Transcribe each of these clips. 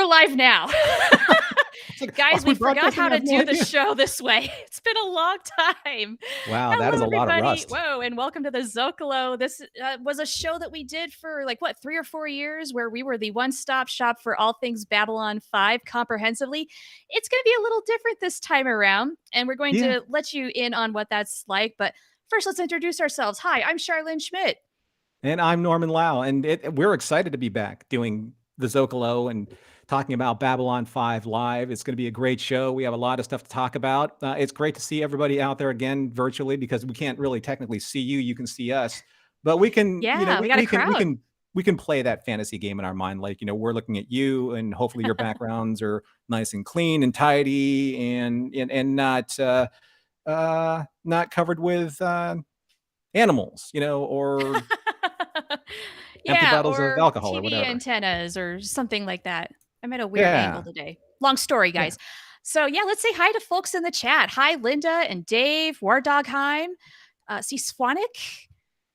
We're live now. It's like, Guys, are we we forgot broadcasting? how I to have no do the idea. show this way. It's been a long time. Wow, that is Hello, a lot of everybody. rust. Whoa, and welcome to the Zocalo. This was a show that we did for 3 or 4 years where we were the one-stop shop for all things Babylon 5 comprehensively. It's going to be a little different this time around, and we're going Yeah. to let you in on what that's like. But first, let's introduce ourselves. Hi, I'm Charlene Schmidt. And I'm Norman Lau, and we're excited to be back doing the Zocalo and talking about Babylon 5 live. It's going to be a great show. We have a lot of stuff to talk about. It's great to see everybody out there again virtually because we can't really technically see you. You can see us, but we can, Yeah, we got a crowd. we can play that fantasy game in our mind. Like, we're looking at you, and hopefully your backgrounds are nice and clean and tidy, and not covered with animals, or empty Yeah, bottles of or alcohol or TV whatever. antennas or something like that. I'm at a weird angle Yeah. today. Long story, Yeah. guys. So yeah, let's say hi to folks in the chat. Hi, Linda and Dave, War Dogheim, see Swanik,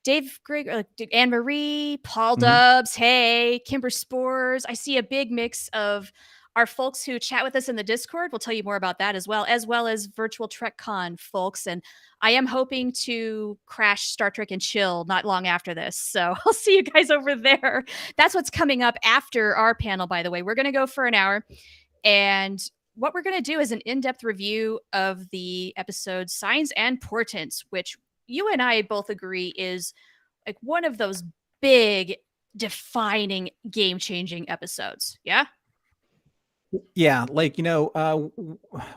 Dave Greg, Anne Marie, Paul Mhm. Dubs, hey, Kimber Spores. I see a big mix of our folks who chat with us in the Discord. We'll tell you more about that as virtual TrekCon folks. And I am hoping to crash Star Trek and chill not long after this. So I'll see you guys over there. That's what's coming up after our panel, by the way. We're going to go for an hour. And what we're going to do is an in-depth review of the episode Signs and Portents, which you and I both agree is like one of those big defining game-changing episodes. Yeah? Yeah, like,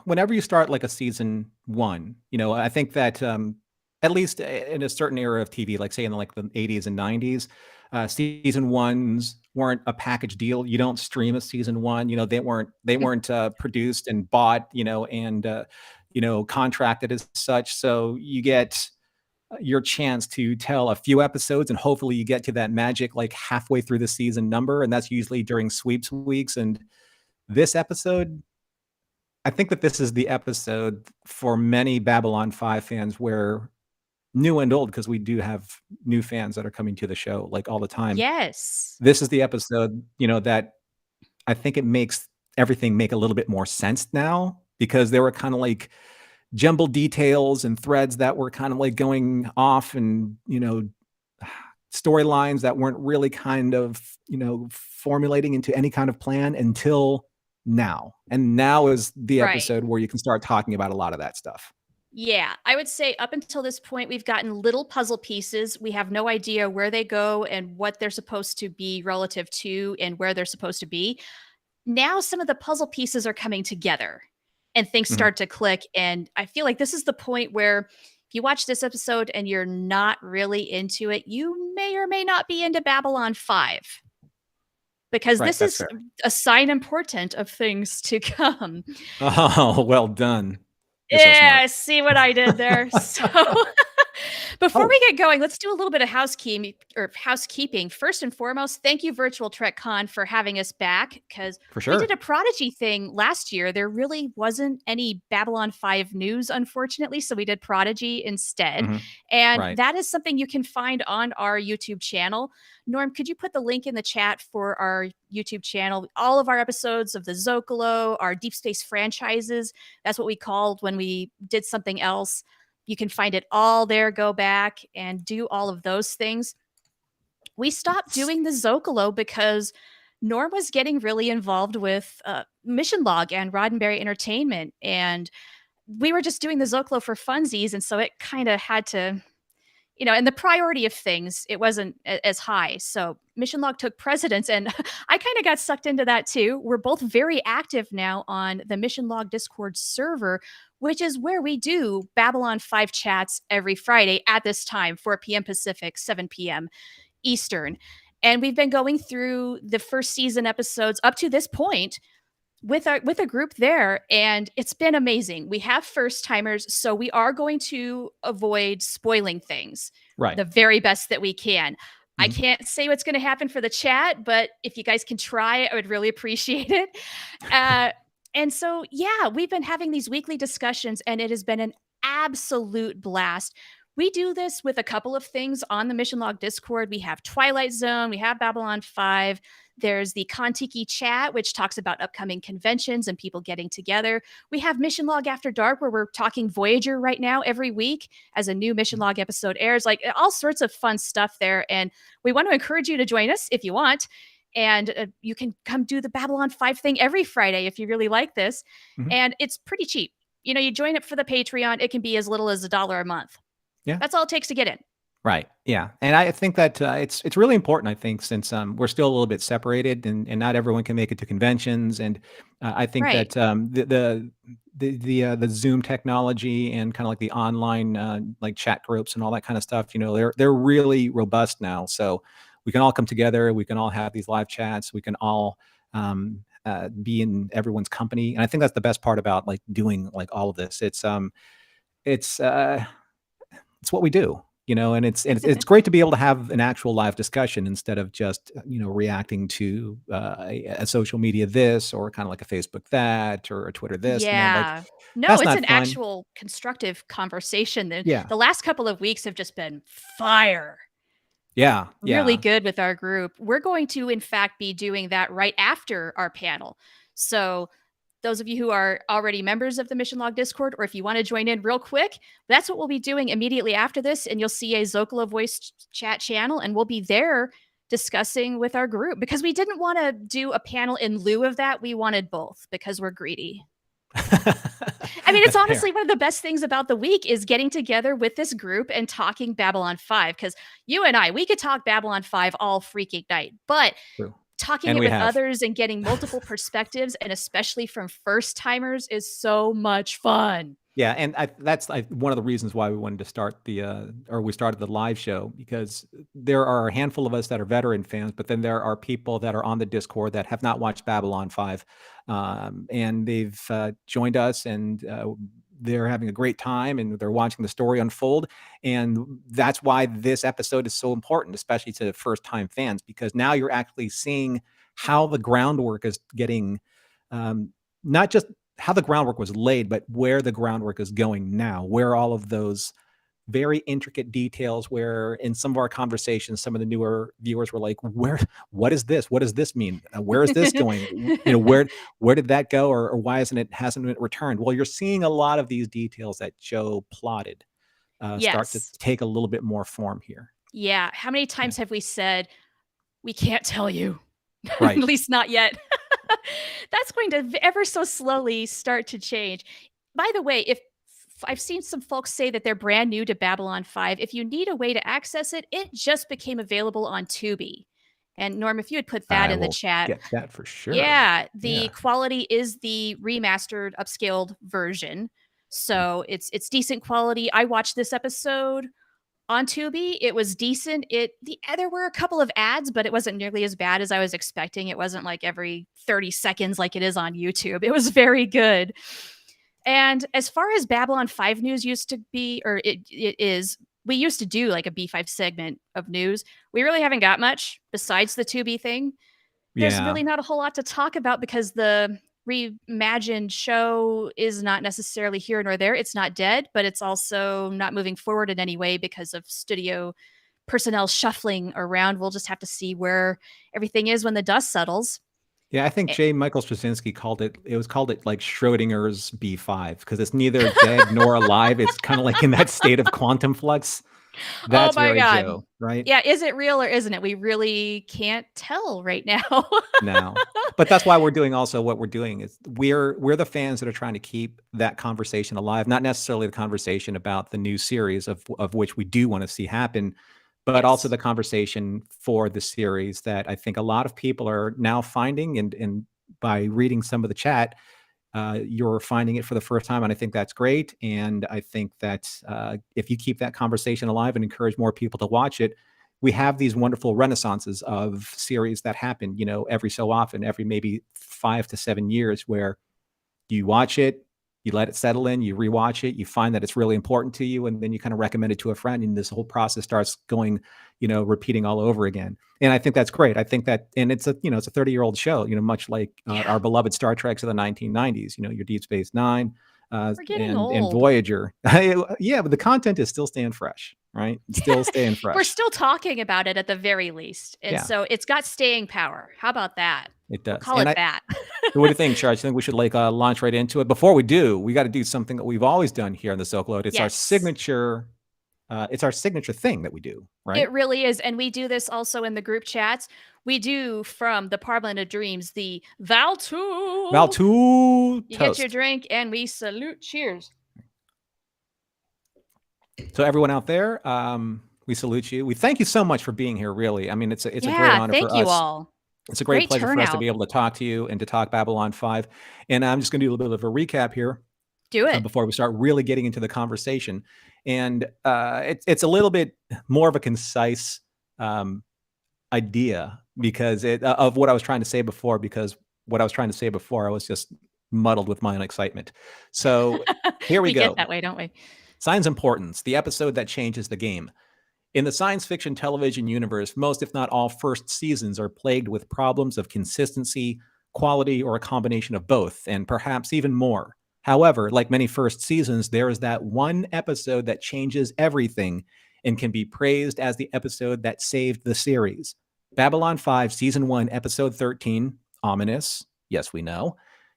whenever you start like a season one, I think that at least in a certain era of TV, like say in like the 80s and 90s, season ones weren't a package deal. You don't stream a season one. They weren't produced and bought, and contracted as such. So you get your chance to tell a few episodes, and hopefully you get to that magic like halfway through the season number, and that's usually during sweeps weeks. And this episode, I think that this is the episode for many Babylon 5 fans, where new and old, because we do have new fans that are coming to the show like all the time. Yes. This is the episode, that I think it makes everything make a little bit more sense now, because there were kind of like jumbled details and threads that were kind of like going off, and, storylines that weren't really kind of, formulating into any kind of plan until now. And now is the Right. episode where you can start talking about a lot of that stuff. Yeah, I would say up until this point, we've gotten little puzzle pieces. We have no idea where they go and what they're supposed to be relative to and where they're supposed to be. Now, some of the puzzle pieces are coming together and things Mhm. start to click. And I feel like this is the point where if you watch this episode and you're not really into it, you may or may not be into Babylon 5 because Right, this that's is fair. a sign and portent of things to come. Oh, well done. You're so Yeah, smart. see what I did there? So before Oh, we get going, let's do a little bit of housekeeping. First and foremost, thank you, Virtual TrekCon, for having us back because for we did sure. a Prodigy thing last year. There really wasn't any Babylon 5 news, unfortunately, so we did Prodigy instead. Mhm. And Right. that is something you can find on our YouTube channel. Norm, could you put the link in the chat for our YouTube channel? All of our episodes of the Zocalo, our Deep Space franchises, that's what we called when we did something else. You can find it all there. Go back and do all of those things. We stopped doing the Zocalo because Norm was getting really involved with Mission Log and Roddenberry Entertainment. And we were just doing the Zocalo for funsies. And so it kind of had to, and the priority of things, it wasn't as high. So Mission Log took precedence, and I kind of got sucked into that too. We're both very active now on the Mission Log Discord server, which is where we do Babylon 5 chats every Friday at this time, 4 p.m. Pacific, 7 p.m. Eastern. And we've been going through the first season episodes up to this point with a group there, and it's been amazing. We have first timers, so we are going to avoid spoiling things Right. the very best that we can. I Mhm. can't say what's going to happen for the chat, but if you guys can try, I would really appreciate it. And so, yeah, we've been having these weekly discussions, and it has been an absolute blast. We do this with a couple of things on the Mission Log Discord. We have Twilight Zone, we have Babylon 5. There's the Kontiki chat, which talks about upcoming conventions and people getting together. We have Mission Log After Dark, where we're talking Voyager right now every week as a new Mission Log episode airs. Like all sorts of fun stuff there. And we want to encourage you to join us if you want. And you can come do the Babylon 5 thing every Friday if you really like this. Mhm. And it's pretty cheap. You know, you join up for the Patreon, it can be as little as $1 a month. Yeah. That's all it takes to get in. Right. Yeah. And I think that it's really important, I think, since we're still a little bit separated and not everyone can make it to conventions. And I think Right. that the Zoom technology and kind of like the online like chat groups and all that kind of stuff, you know, they're really robust now. So we can all come together. We can all have these live chats. We can all be in everyone's company. And I think that's the best part about like doing like all of this. It's what we do, you know, and it's great to be able to have an actual live discussion instead of just, you know, reacting to a social media this or kind of like a Facebook that or a Twitter this, you know, like Yeah. No, that's it's not an fun. actual constructive conversation. Yeah. The last couple of weeks have just been fire. Yeah. Really Yeah. good with our group. We're going to, in fact, be doing that right after our panel. So, those of you who are already members of the Mission Log Discord, or if you want to join in real quick, that's what we'll be doing immediately after this. And you'll see a Zocalo voice chat channel, and we'll be there discussing with our group because we didn't want to do a panel in lieu of that. We wanted both because we're greedy. I mean, it's honestly one of the best things about the week is getting together with this group and talking Babylon 5 because you and I, we could talk Babylon 5 all freaking night, but True. talking And it we with have. others and getting multiple perspectives and especially from first timers is so much fun. Yeah, and that's one of the reasons why we wanted to start we started the live show, because there are a handful of us that are veteran fans, but then there are people that are on the Discord that have not watched Babylon 5, and they've joined us, and they're having a great time, and they're watching the story unfold, and that's why this episode is so important, especially to first-time fans, because now you're actually seeing how the groundwork is getting, not just how the groundwork was laid, but where the groundwork is going now, where all of those very intricate details, where in some of our conversations, some of the newer viewers were like, what is this? What does this mean? Where is this going? You know, where did that go? Or why hasn't it returned? Well, you're seeing a lot of these details that Joe plotted start to Yes. take a little bit more form here. Yeah. How many times have we said, we can't tell you? Right. At least not yet. That's going to ever so slowly start to change. By the way, if I've seen some folks say that they're brand new to Babylon 5, if you need a way to access it, it just became available on Tubi. And Norm, if you had put that I in the will chat, get that for sure. yeah, the Yeah. quality is the remastered, upscaled version. So it's decent quality. I watched this episode on Tubi. It was decent. There were a couple of ads, but it wasn't nearly as bad as I was expecting. It wasn't like every 30 seconds like it is on YouTube. It was very good. And as far as Babylon 5 news used to be, or it is, we used to do like a B5 segment of news. We really haven't got much besides the Tubi thing. There's Yeah. really not a whole lot to talk about because the reimagined show is not necessarily here nor there. It's not dead, but it's also not moving forward in any way because of studio personnel shuffling around. We'll just have to see where everything is when the dust settles. Yeah, I think Eh, J. Michael Straczynski called it like Schrodinger's B5 because it's neither dead nor alive. It's kind of like in that state of quantum flux. Oh That's my very God. Joe, right? Yeah, is it real or isn't it? We really can't tell right now. No. But that's why we're doing also what we're doing is we're the fans that are trying to keep that conversation alive, not necessarily the conversation about the new series of which we do want to see happen, but also Yes. the conversation for the series that I think a lot of people are now finding, and by reading some of the chat, you're finding it for the first time, and I think that's great. And I think that if you keep that conversation alive and encourage more people to watch it, we have these wonderful renaissances of series that happen, you know, every so often, every maybe 5 to 7 years, where you watch it, you let it settle in, you rewatch it, you find that it's really important to you, and then you kind of recommend it to a friend, and this whole process starts going, you know, repeating all over again. And I think that's great. I think that, and it's a, you know, it's a 30-year-old show, you know, much like Yeah. our beloved Star Treks of the 1990s, you know, your Deep Space Nine, We're getting and old. Voyager. Yeah, but the content is still staying fresh, right? It's still staying We're fresh. still talking about it at the very least. And Yeah, so it's got staying power. How about that? it We'll does. call And it I, that. what do you think, Charles? You think we should like launch right into it? Before we do, we got to do something that we've always done here in the Silk Load. It's our Yes. signature. It's our signature thing that we do, right? It really is. And we do this also in the group chats. We do from the Parliament of Dreams the Valtu. Valtu You get your toast. drink and we salute. Cheers. So everyone out there, we salute you. We thank you so much for being here. Really, I mean, it's a great Yeah. honor for Thank you us. all. It's a great Great pleasure for us to turnout. be able to talk to you and to talk Babylon 5. And I'm just going to do a little bit of a recap here Do it. before we start really getting into the conversation. And it's a little bit more of a concise idea because of what I was trying to say before, because what I was trying to say before, I was just muddled with my own excitement. So here we We get go. that way, don't we? Science Importance, the episode that changes the game. In the science fiction television universe, most, if not all, first seasons are plagued with problems of consistency, quality, or a combination of both, and perhaps even more. However, like many first seasons, there is that one episode that changes everything and can be praised as the episode that saved the series. Babylon 5, Season 1, Episode 13, Ominous, yes, we know,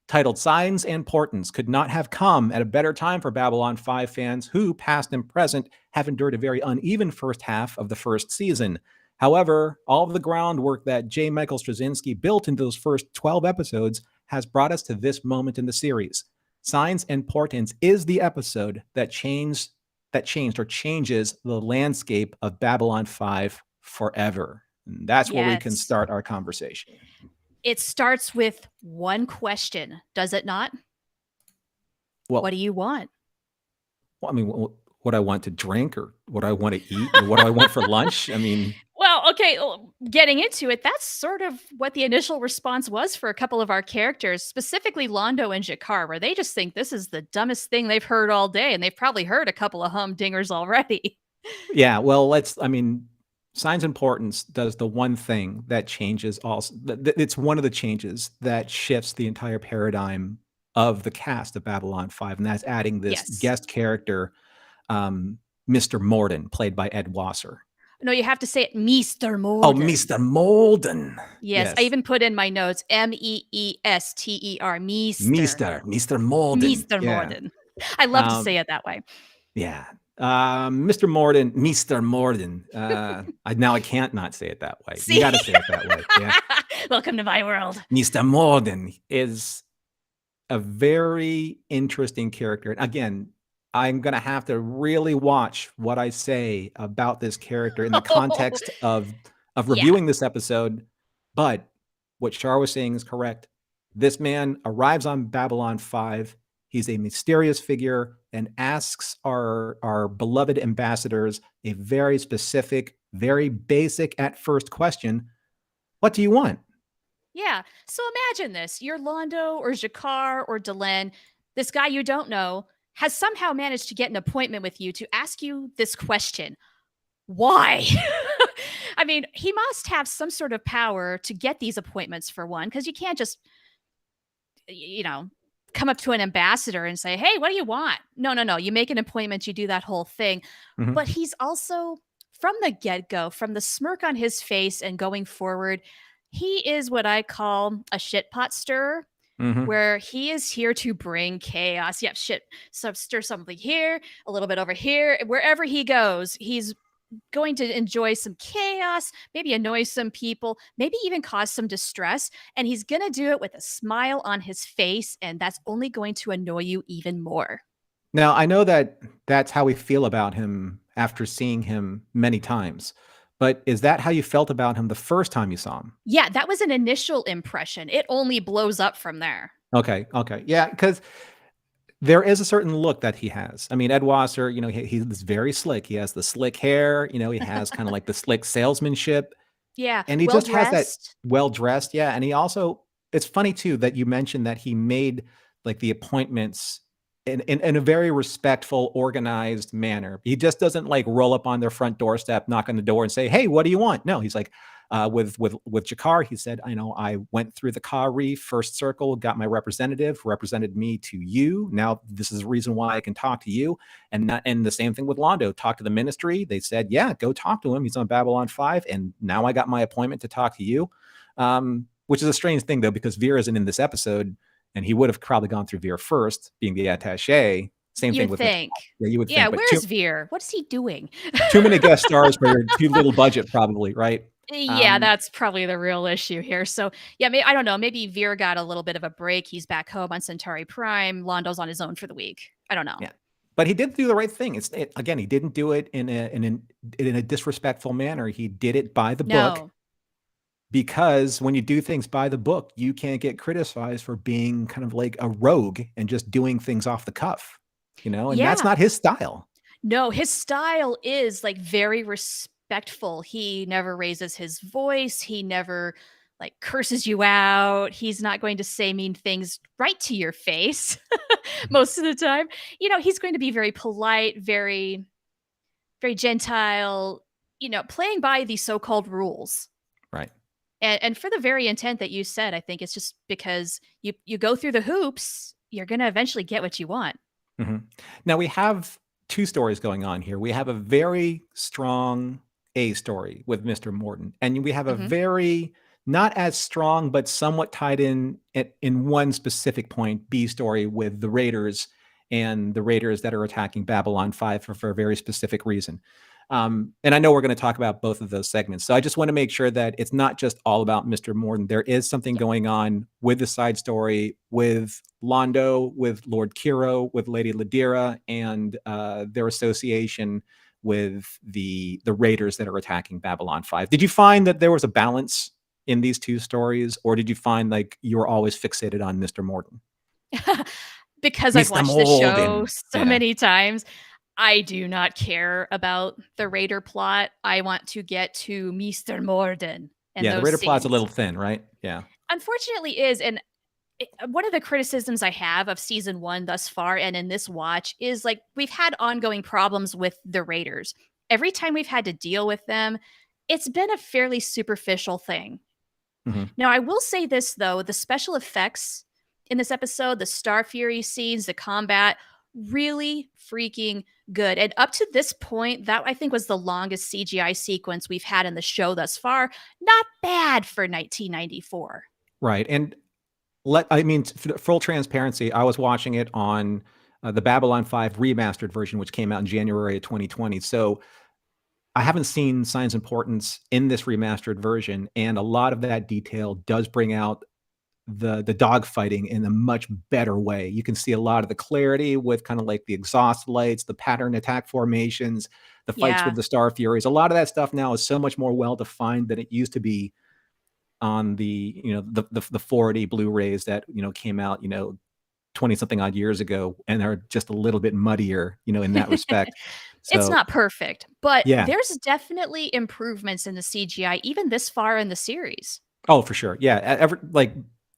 titled Signs and Portents, could not have come at a better time for Babylon 5 fans who, past and present, have endured a very uneven first half of the first season. However, all of the groundwork that J. Michael Straczynski built into those first 12 episodes has brought us to this moment in the series. Signs and Portents is the episode that changed or changes the landscape of Babylon 5 forever. And that's where we can Yes. start our conversation. It starts with one question, does it not? Well, what do you want? Well, I mean, what I want to drink or what I want to eat or what do I want for lunch? I mean, well, okay, getting into it, that's sort of what the initial response was for a couple of our characters, specifically Londo and Jakar, where they just think this is the dumbest thing they've heard all day, and they've probably heard a couple of humdingers already. Yeah, well, Signs and Portents does the one thing that changes also. It's one of the changes that shifts the entire paradigm of the cast of Babylon 5, and that's adding this guest character, Mr. Morden, played by Ed Wasser. No, you have to say it, Mr. Morden. Oh, Mr. Morden. Yes, I even put in my notes, Meester, Meester. Mr. Morden. Mr. Morden. I love to say it that way. Yeah. Mr. Morden, Mr. Morden. Now I can't not say it that way. See? You got to say it that way. Yeah. Welcome to my world. Mr. Morden is a very interesting character. And again, I'm going to have to really watch what I say about this character in the context of reviewing this episode. But what Char was saying is correct. This man arrives on Babylon 5. He's a mysterious figure and asks our beloved ambassadors a very specific, very basic at first question. What do you want? Yeah. So imagine this. You're Londo or Jakar or Delenn. This guy you don't know has somehow managed to get an appointment with you to ask you this question. Why? I mean, he must have some sort of power to get these appointments, for one, because you can't just, come up to an ambassador and say, hey, what do you want? No. You make an appointment, you do that whole thing. Mm-hmm. But he's also, from the get-go, from the smirk on his face and going forward, he is what I call a shitpot stirrer, where he is here to bring chaos. Yep, stir something here, a little bit over here. Wherever he goes, he's going to enjoy some chaos, maybe annoy some people, maybe even cause some distress. And he's going to do it with a smile on his face. And that's only going to annoy you even more. Now, I know that that's how we feel about him after seeing him many times. But is that how you felt about him the first time you saw him? Yeah, that was an initial impression. It only blows up from there. Okay. Yeah, because there is a certain look that he has. I mean, Ed Wasser, he's very slick. He has the slick hair, he has kind of like the slick salesmanship. Yeah. And he just has that well-dressed. Yeah. And he also, it's funny too, that you mentioned that he made like the appointments in a very respectful, organized manner. He just doesn't like roll up on their front doorstep, knock on the door and say, hey, what do you want? No, he's like, With Jakar, he said, I went through the Ka Reef first circle, got my representative, represented me to you. Now this is the reason why I can talk to you. And the same thing with Londo. Talk to the ministry. They said, yeah, go talk to him. He's on Babylon 5, and now I got my appointment to talk to you. Which is a strange thing though, because Veer isn't in this episode, and he would have probably gone through Veer first, being the attaché. Same thing You'd with Mr. think. Yeah, you would Yeah, think. But where's Veer? What's he doing? too many guest stars for too little budget, probably, right? Yeah, that's probably the real issue here. So, yeah, I don't know. Maybe Veer got a little bit of a break. He's back home on Centauri Prime. Londo's on his own for the week. I don't know. Yeah, but he did do the right thing. Again, he didn't do it in a disrespectful manner. He did it by the book. Because when you do things by the book, you can't get criticized for being kind of like a rogue and just doing things off the cuff, and that's not his style. No, his style is like very respectful. He never raises his voice. He never like curses you out. He's not going to say mean things right to your face most of the time. He's going to be very polite, very, very gentile, playing by the so-called rules. Right. And for the very intent that you said, I think it's just because you go through the hoops, you're going to eventually get what you want. Mm-hmm. Now we have two stories going on here. We have a very strong A story with Mr. Morton, and we have a very not as strong but somewhat tied in one specific point B story with the Raiders and the Raiders that are attacking Babylon 5 for a very specific reason. And I know we're going to talk about both of those segments. So I just want to make sure that it's not just all about Mr. Morton. There is something going on with the side story with Londo, with Lord Kiro, with Lady Ladira, and their association with the Raiders that are attacking Babylon 5. Did you find that there was a balance in these two stories, or did you find like you were always fixated on Mr. Morton? Because I've watched the show so many times, I do not care about the Raider plot. I want to get to Mr. Morden. And the Raider plot's a little thin, right? Yeah. Unfortunately is. And one of the criticisms I have of season 1 thus far and in this watch is like we've had ongoing problems with the Raiders. Every time we've had to deal with them, it's been a fairly superficial thing. Mm-hmm. Now, I will say this, though. The special effects in this episode, the Star Fury scenes, the combat, really freaking good. And up to this point, that I think was the longest CGI sequence we've had in the show thus far. Not bad for 1994. Right. And full transparency, I was watching it on the Babylon 5 remastered version, which came out in January of 2020. So I haven't seen Signs and Portents in this remastered version. And a lot of that detail does bring out the dogfighting in a much better way. You can see a lot of the clarity with kind of like the exhaust lights, the pattern attack formations, the fights with the Star Furies. A lot of that stuff now is so much more well-defined than it used to be on the 4D Blu-rays that, came out, 20 something odd years ago, and are just a little bit muddier, in that respect. So, it's not perfect, but there's definitely improvements in the CGI, even this far in the series. Oh, for sure. Yeah.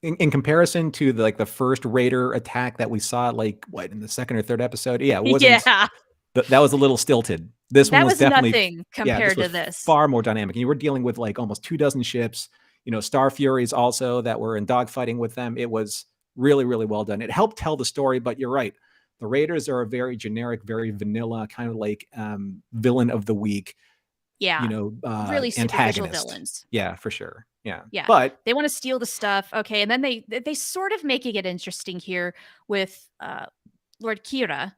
In comparison to the first Raider attack that we saw, in the second or third episode, it wasn't. That was a little stilted. This one was definitely nothing compared to this. Far more dynamic. And you were dealing with almost 24 ships. Star Furies also that were in dogfighting with them. It was really, really well done. It helped tell the story, but you're right. The Raiders are a very generic, very vanilla kind of villain of the week. Yeah. Really superficial villains. Yeah, for sure. Yeah. But they want to steal the stuff. Okay. And then they sort of making it interesting here with Lord Kira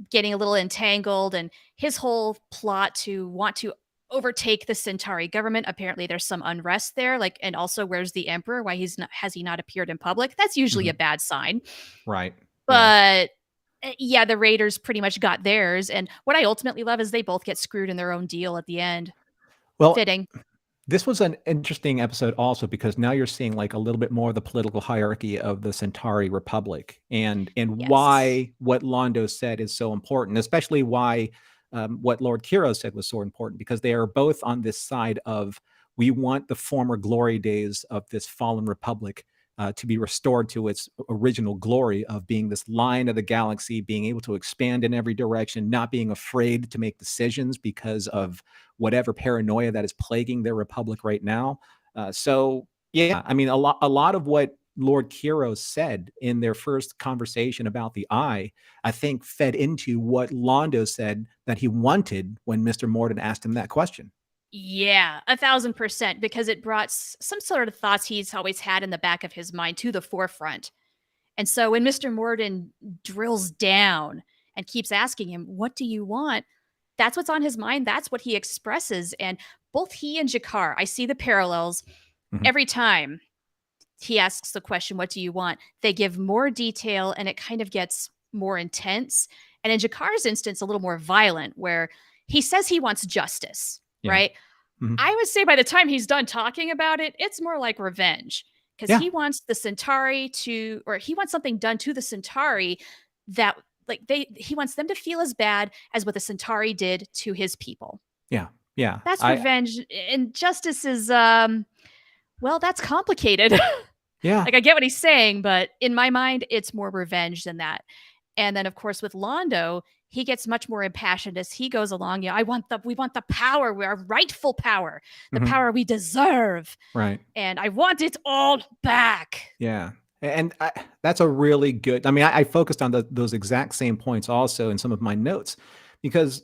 getting a little entangled and his whole plot to want to overtake the Centauri government. Apparently there's some unrest there. And also where's the Emperor? Why has he not appeared in public? That's usually a bad sign. Right. But the Raiders pretty much got theirs. And what I ultimately love is they both get screwed in their own deal at the end. Well, fitting. This was an interesting episode also because now you're seeing a little bit more of the political hierarchy of the Centauri Republic and why what Londo said is so important, especially why what Lord Kiro said was so important, because they are both on this side of we want the former glory days of this fallen republic to be restored to its original glory of being this line of the galaxy, being able to expand in every direction, not being afraid to make decisions because of whatever paranoia that is plaguing their republic right now. So yeah, I mean, a lot of what Lord Kiros said in their first conversation about the eye, I think fed into what Londo said that he wanted when Mr. Morden asked him that question. Yeah, 1,000%, because it brought some sort of thoughts he's always had in the back of his mind to the forefront. And so when Mr. Morden drills down and keeps asking him, "What do you want?" That's what's on his mind. That's what he expresses. And both he and Jakar, I see the parallels Mhm. every time he asks the question, "What do you want?" They give more detail and it kind of gets more intense. And in Jakar's instance, a little more violent, where he says he wants justice, Yeah. right? Mhm. I would say by the time he's done talking about it, it's more like revenge because Yeah. he wants the Centauri to, or he wants something done to the Centauri that, like, he wants them to feel as bad as what the Centauri did to his people. Yeah. Yeah. That's I revenge, and justice is, well, that's complicated. yeah. Like, I get what he's saying, but in my mind, it's more revenge than that. And then, of course, with Londo, he gets much more impassioned as he goes along. Yeah, we want the power, our rightful power, the Mhm. power we deserve, Right. and I want it all back. Yeah. And that's a really good. I mean, I focused on those exact same points also in some of my notes, because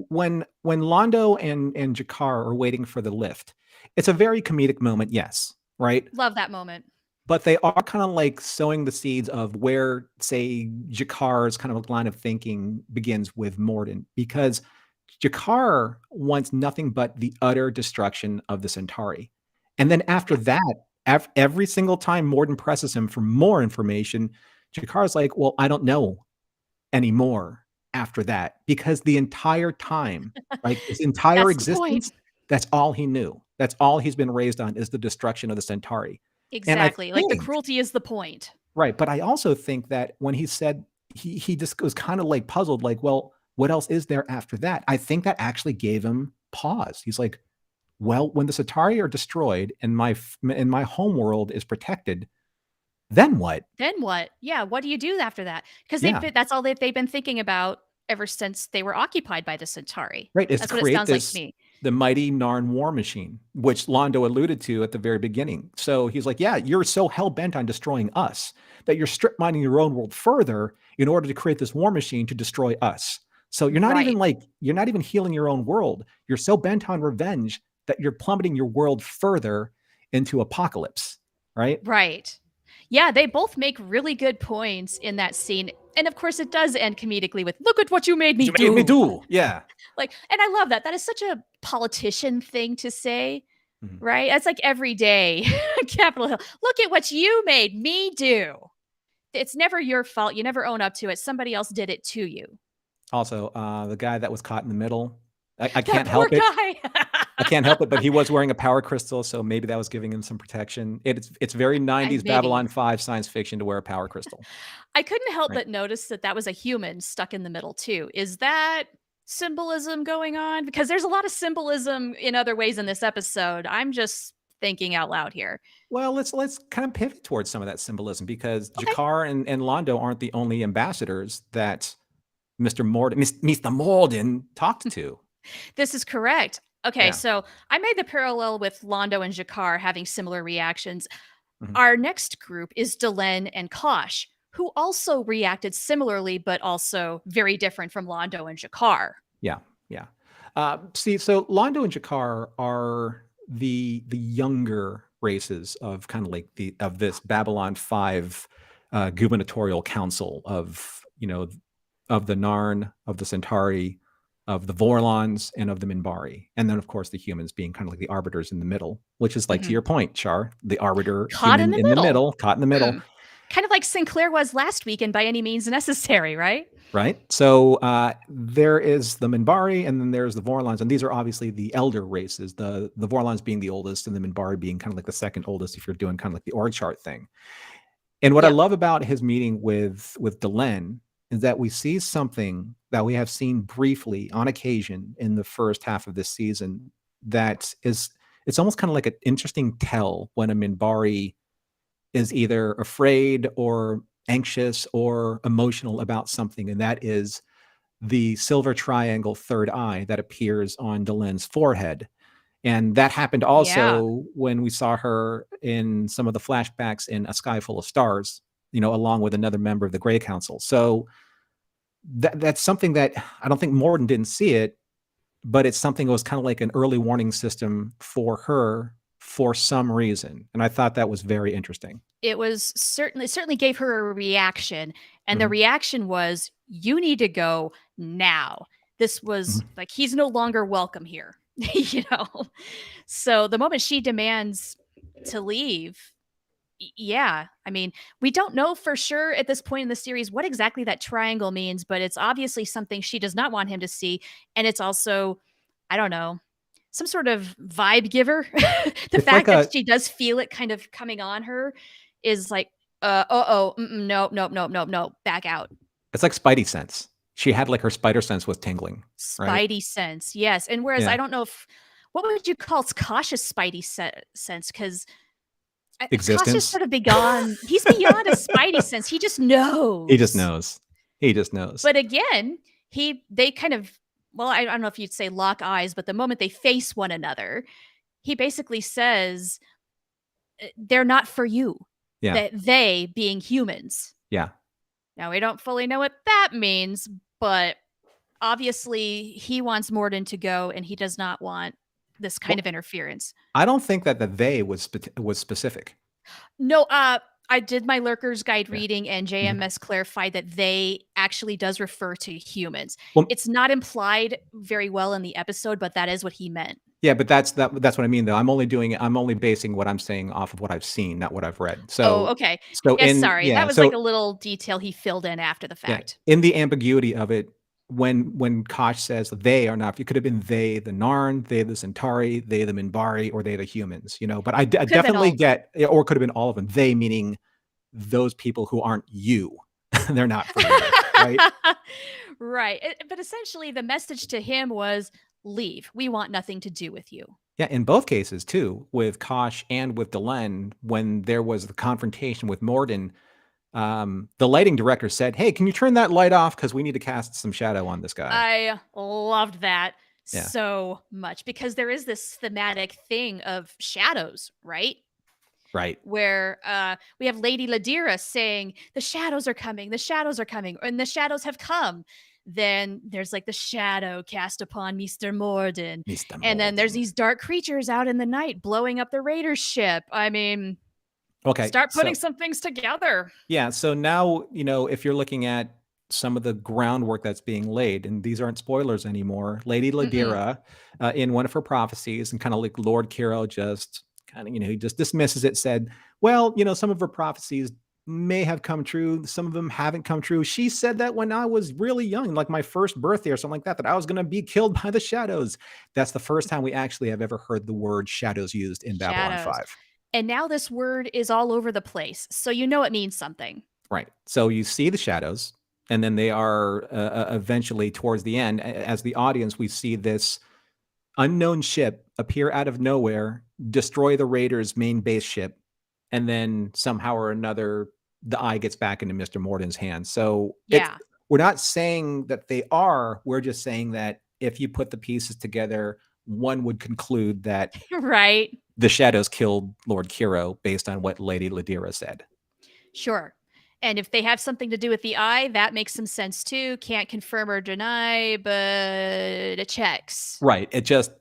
when Londo and Jakar are waiting for the lift, it's a very comedic moment, yes, right? Love that moment. But they are kind of like sowing the seeds of where, say, Jakar's kind of line of thinking begins with Morden, because Jakar wants nothing but the utter destruction of the Centauri. And then after Yeah. that, every single time Morden presses him for more information, Jakar's like, well, I don't know anymore after that, because the entire time, like his entire That's the point. existence, that's all he knew. That's all he's been raised on, is the destruction of the Centauri. And I Exactly. Like, the think, cruelty is the point. right, but I also think that when he said, he just was kind of like puzzled, like, well, what else is there after that? I think that actually gave him pause. He's like, well, when the Centauri are destroyed and my home world is protected, then what? Then what? Yeah, what do you do after that? Because Yeah, that's all they've been thinking about ever since they were occupied by the Centauri. right, is to That's what it create sounds like to this me. the mighty Narn war machine, which Londo alluded to at the very beginning. So he's like, yeah, you're so hell bent on destroying us that you're strip mining your own world further in order to create this war machine to destroy us. So Right. you're not even healing your own world. You're so bent on revenge that you're plummeting your world further into apocalypse, right? Right. Yeah, they both make really good points in that scene. And of course, it does end comedically with, "Look at what you made me You made me do." do. Yeah. Like, and I love that. That is such a politician thing to say, Mhm. right? That's like every day, Capitol Hill. "Look at what you made me do." It's never your fault. You never own up to it. Somebody else did it to you. Also, the guy that was caught in the middle, I That can't poor help it. guy. I can't help it, but he was wearing a power crystal, so maybe that was giving him some protection. It's very 90s Maybe. Babylon 5 science fiction to wear a power crystal, I couldn't help right? but notice that that was a human stuck in the middle too. Is that symbolism going on? Because there's a lot of symbolism in other ways in this episode. I'm just thinking out loud here. Well, let's kind of pivot towards some of that symbolism, because Okay. Jakar and Londo aren't the only ambassadors that Mr. Morden talked to. This is correct. Okay, Yeah. so I made the parallel with Londo and Jakar having similar reactions. Mhm. Our next group is Delenn and Kosh, who also reacted similarly, but also very different from Londo and Jakar. Yeah, yeah. See, so Londo and Jakar are the younger races of kind of like the of this Babylon 5 gubernatorial council of, of the Narn, of the Centauri, of the Vorlons, and of the Minbari. And then of course the humans being kind of like the arbiters in the middle, which is like, to Mhm. your point, Char, the arbiter Caught in human the in the middle. middle, caught in the middle. Hmm. Kind of like Sinclair was last week and By Any Means Necessary, right? Right. So there is the Minbari, and then there's the Vorlons, and these are obviously the elder races. The Vorlons being the oldest, and the Minbari being kind of like the second oldest, if you're doing kind of like the org chart thing. And what I Yep. love about his meeting with Delenn is that we see something that we have seen briefly on occasion in the first half of this season. That is, it's almost kind of like an interesting tell when a Minbari is either afraid or anxious or emotional about something, and that is the silver triangle third eye that appears on Delen's forehead. And that happened Yeah. also when we saw her in some of the flashbacks in A Sky Full of Stars, along with another member of the Grey Council. So that's something that I don't think Morden didn't see it, but it's something that was kind of like an early warning system for her for some reason. And I thought that was very interesting. It was certainly gave her a reaction, and the Mhm. reaction was, "You need to go now." This was Mhm. like, he's no longer welcome here, you know? So the moment she demands to leave, yeah, I mean, we don't know for sure at this point in the series what exactly that triangle means, but it's obviously something she does not want him to see, and it's also, I don't know, some sort of vibe giver. The It's like fact that a she does feel it kind of coming on her is like, uh-oh, mm-mm, nope, nope, nope, nope, nope, back out. it's like Spidey sense. She had like her spider sense was tingling, right? Spidey sense, yes, and whereas I Yeah. don't know if what would you call cautious Spidey sense? Because cautious Existence. sort of beyond, he's beyond a Spidey sense, he just He just knows. knows. He just knows. But again, they kind of, well, I don't know if you'd say lock eyes, but the moment they face one another, he basically says, "They're not for you." Yeah. That they being humans. Yeah. Now we don't fully know what that means, but obviously he wants Morden to go, and he does not want this kind Well, of interference. I don't think that the they was specific. No, I did my Lurker's Guide Yeah. reading, and Mhm. JMS clarified that they actually does refer to humans. Well, It's not implied very well in the episode, but that is what he meant. yeah, but that's what I mean though. I'm only basing what I'm saying off of what I've seen, not what I've read. Oh, So okay. so Yes, in sorry. That yeah, was like so a little detail he filled in after the yeah, fact. in the ambiguity of it, when Kosh says they are not, it could have been they the Narn, they the Centauri, they the Minbari, or they the humans, But I Could have been definitely all of them. get, or could have been all of them. They meaning those people who aren't you. They're not for you, right? Right. But essentially, the message to him was, leave. We want nothing to do with you. Yeah, in both cases too, with Kosh and with Delenn, when there was the confrontation with Morden, the lighting director said, "Hey, can you turn that light off? Because we need to cast some shadow on this guy." I loved that Yeah, so much because there is this thematic thing of shadows, right? right. Where we have Lady Ladira saying, the shadows are coming, the shadows are coming, and the shadows have come. Then there's like the shadow cast upon Mr. Morden. Mr. And then there's Morden. these dark creatures out in the night blowing up the Raiders ship. I mean, Okay, start putting so some things together. yeah, so now, if you're looking at some of the groundwork that's being laid, and these aren't spoilers anymore, Lady Mm-mm. Ladira, in one of her prophecies, and kind of like Lord Kiro just kind of, he just dismisses it, said, well, some of her prophecies may have come true. Some of them haven't come true. She said that when I was really young, like my first birthday or something like that, that I was going to be killed by the shadows. That's the first time we actually have ever heard the word shadows used in Babylon Shadows. 5. And now this word is all over the place. So you know it means something. Right. So you see the shadows, and then they are eventually towards the end. As the audience, we see this unknown ship appear out of nowhere, destroy the Raiders' main base ship, and then somehow or another, the eye gets back into Mr. Morden's hands. So Yeah. we're not saying that they are. We're just saying that if you put the pieces together, one would conclude that Right. the shadows killed Lord Kiro based on what Lady Ladira said. Sure. And if they have something to do with the eye, that makes some sense too. Can't confirm or deny, but it checks. Right. It just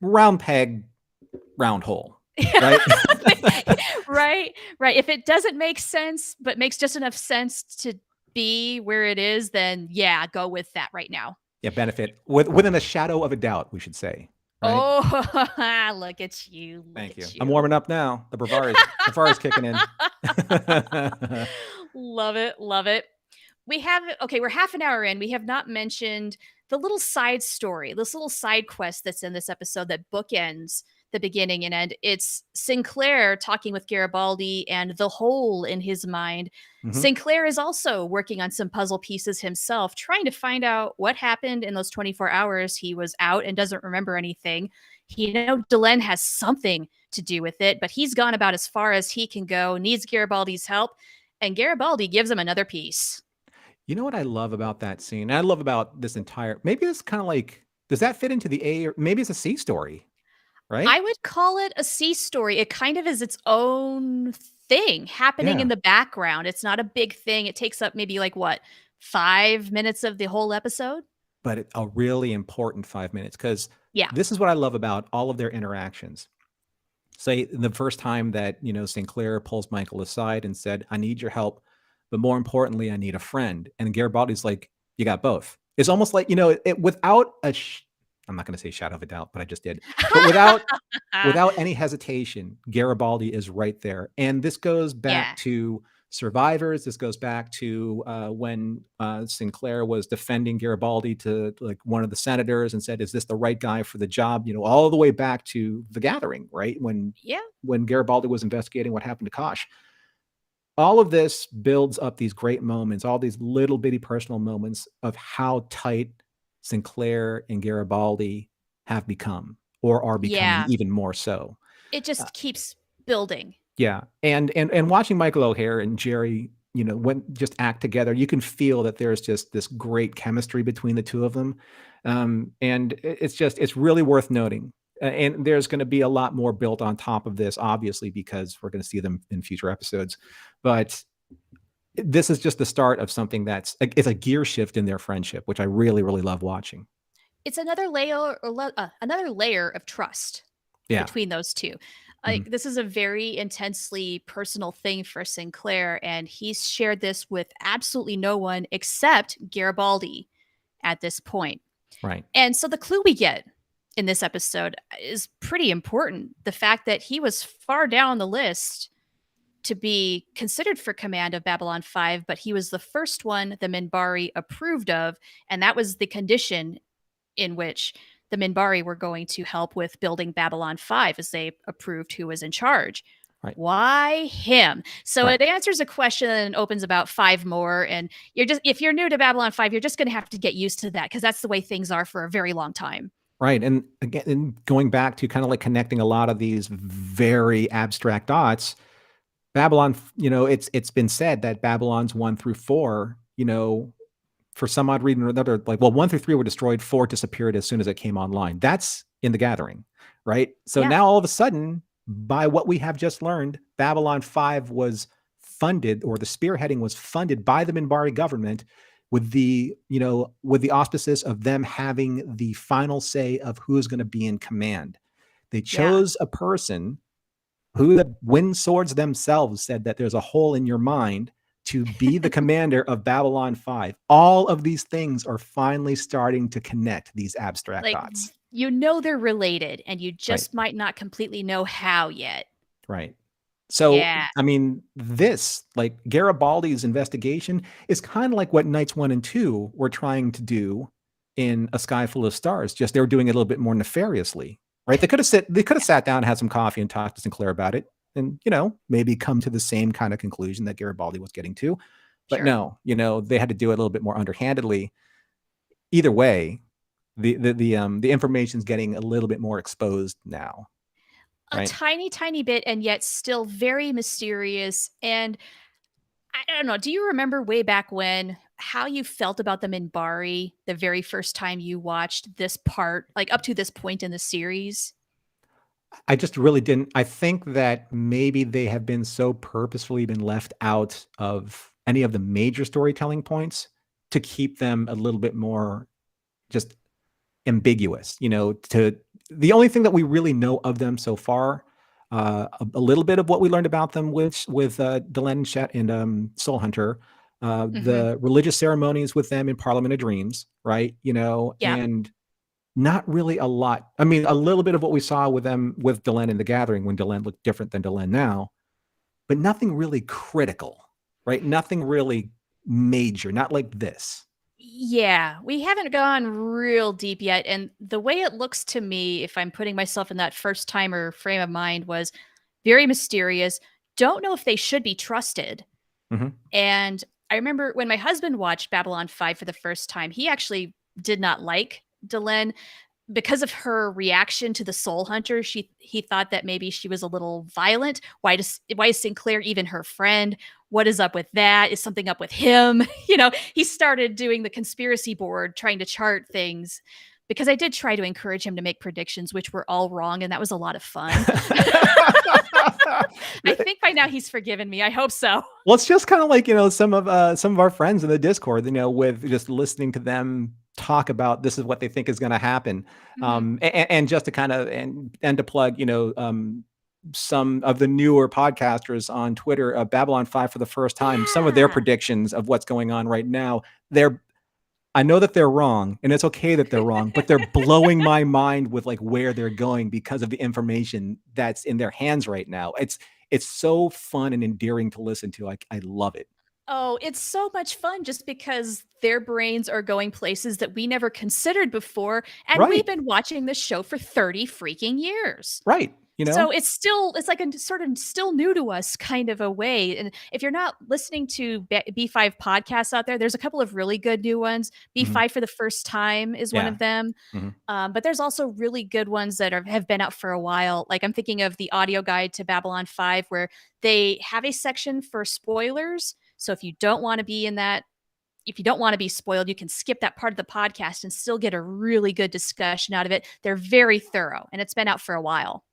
round peg, round hole. Right. Right. Right. If it doesn't make sense, but makes just enough sense to be where it is, then yeah, go with that right now. Yeah. Benefit within a shadow of a doubt, we should say. Right. Oh, look at you. Look Thank you. at I'm you. warming up now. The Bravari's kicking in. Love it. Love it. Okay, we're half an hour in. We have not mentioned the little side story, this little side quest that's in this episode that bookends the beginning and end. It's Sinclair talking with Garibaldi and the hole in his mind. Mhm. Sinclair is also working on some puzzle pieces himself, trying to find out what happened in those 24 hours he was out and doesn't remember anything. He Delenn has something to do with it, but he's gone about as far as he can go, needs Garibaldi's help, and Garibaldi gives him another piece. You know what I love about that scene? I love about this entire, maybe it's kind of like, does that fit into the A, or maybe it's a C story, right? I would call it a C story. It kind of is its own thing happening in Yeah. the background. It's not a big thing. It takes up maybe like what, 5 minutes of the whole episode? But a really important 5 minutes, because Yeah. this is what I love about all of their interactions. Say the first time that, Sinclair pulls Michael aside and said, I need your help, but more importantly, I need a friend. And Garibaldi's like, you got both. It's almost like, without I'm not going to say shadow of a doubt, but I just did. But without any hesitation, Garibaldi is right there. And this goes back Yeah. to survivors. This goes back to when Sinclair was defending Garibaldi to like one of the senators and said, is this the right guy for the job? All the way back to The Gathering, right? Yeah. When Garibaldi was investigating what happened to Kosh. All of this builds up these great moments, all these little bitty personal moments of how tight Sinclair and Garibaldi have become, or are becoming Yeah. even more so. It Uh, just keeps building. yeah, and watching Michael O'Hare and Jerry, when just act together, you can feel that there's just this great chemistry between the two of them, and it's really worth noting. And there's going to be a lot more built on top of this, obviously, because we're going to see them in future episodes. But this is just the start of something it's a gear shift in their friendship, which I really, really love watching. It's another layer of trust Yeah. between those two. Mhm. Like this is a very intensely personal thing for Sinclair, and he's shared this with absolutely no one except Garibaldi at this point. Right. And so the clue we get in this episode is pretty important. The fact that he was far down the list to be considered for command of Babylon 5, but he was the first one the Minbari approved of, and that was the condition in which the Minbari were going to help with building Babylon 5 as they approved who was in charge. Right. Why him? So Right. it answers a question and opens about five more. And if you're new to Babylon 5, you're just going to have to get used to that because that's the way things are for a very long time. Right. And again, going back to kind of like connecting a lot of these very abstract dots, Babylon, it's been said that Babylon's 1 through 4, for some odd reason or another, like, well, 1 through 3 were destroyed, 4 disappeared as soon as it came online. That's in The Gathering, right? So Yeah. now all of a sudden, by what we have just learned, Babylon 5 was funded, or the spearheading was funded by the Minbari government with the auspices of them having the final say of who's going to be in command. They Yeah. chose a person who, the Wind Swords themselves, said that there's a hole in your mind to be the commander of Babylon 5. All of these things are finally starting to connect, these abstract Like, dots. they're related, and you Right. just might not completely know how yet. Right. So, Yeah. I mean, this, like Garibaldi's investigation, is kind of like what Knights 1 and 2 were trying to do in A Sky Full of Stars. Just they were doing it a little bit more nefariously, right? They could have sat down and had some coffee and talked to Sinclair about it, and maybe come to the same kind of conclusion that Garibaldi was getting to. But Sure. no, they had to do it a little bit more underhandedly. Either way, the information's getting a little bit more exposed now, A right? tiny, tiny bit, and yet still very mysterious. And I don't know. Do you remember way back when how you felt about the Minbari the very first time you watched this part, like up to this point in the series? I just really didn't. I think that maybe they have been so purposefully been left out of any of the major storytelling points to keep them a little bit more just ambiguous. To the only thing that we really know of them so far, a little bit of what we learned about them with Delenn Shet and Soul Hunter, Hmm. the religious ceremonies with them in Parliament of Dreams, right? Yeah. And not really a lot. I mean, a little bit of what we saw with them with Delenn in The Gathering when Delenn looked different than Delenn now, but nothing really critical, right? Nothing really major, not like this. Yeah, we haven't gone real deep yet. And the way it looks to me, if I'm putting myself in that first timer frame of mind, was very mysterious. Don't know if they should be trusted. Mhm. And I remember when my husband watched Babylon 5 for the first time, he actually did not like Delenn. because of her reaction to the soul hunter, he thought that maybe she was a little violent. Why is Sinclair even her friend? What is up with that? Is something up with him? He started doing the conspiracy board, trying to chart things. Because I did try to encourage him to make predictions, which were all wrong, and that was a lot of fun. I think by now he's forgiven me. I hope so. Well, it's just kind of like, some of our friends in the Discord, with just listening to them talk about this is what they think is going to happen. Mhm. And just to kind of, and to plug, some of the newer podcasters on Twitter, Babylon 5 for the first time, some of their Yeah. predictions of what's going on right now, I know that they're wrong, and it's okay that they're wrong, but they're blowing my mind with like where they're going because of the information that's in their hands right now. It's so fun and endearing to listen to. I love it. Oh, it's so much fun just because their brains are going places that we never considered before, and we've Right. been watching this show for 30 freaking years. Right. So it's like a sort of still new to us kind of a way. And if you're not listening to B5 podcasts out there, there's a couple of really good new ones. Mhm. B5 for the first time is one Yeah. of them. Mhm. But there's also really good ones that have been out for a while. Like I'm thinking of the audio guide to Babylon 5, where they have a section for spoilers. So if you don't want to be in that, if you don't want to be spoiled, you can skip that part of the podcast and still get a really good discussion out of it. They're very thorough, and it's been out for a while.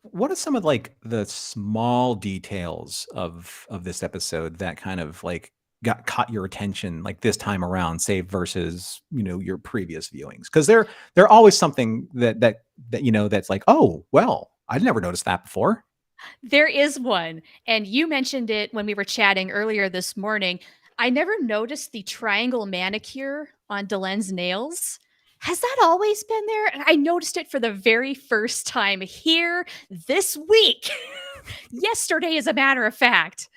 What are some of like the small details of this episode that kind of like got caught your attention like this time around, say versus your previous viewings? Because they're always something that that's like, oh well, I'd never noticed that before. There is one, and you mentioned it when we were chatting earlier this morning. I never noticed the triangle manicure on Delen's nails. Has that always been there? And I noticed it for the very first time here this week. Yesterday, as a matter of fact.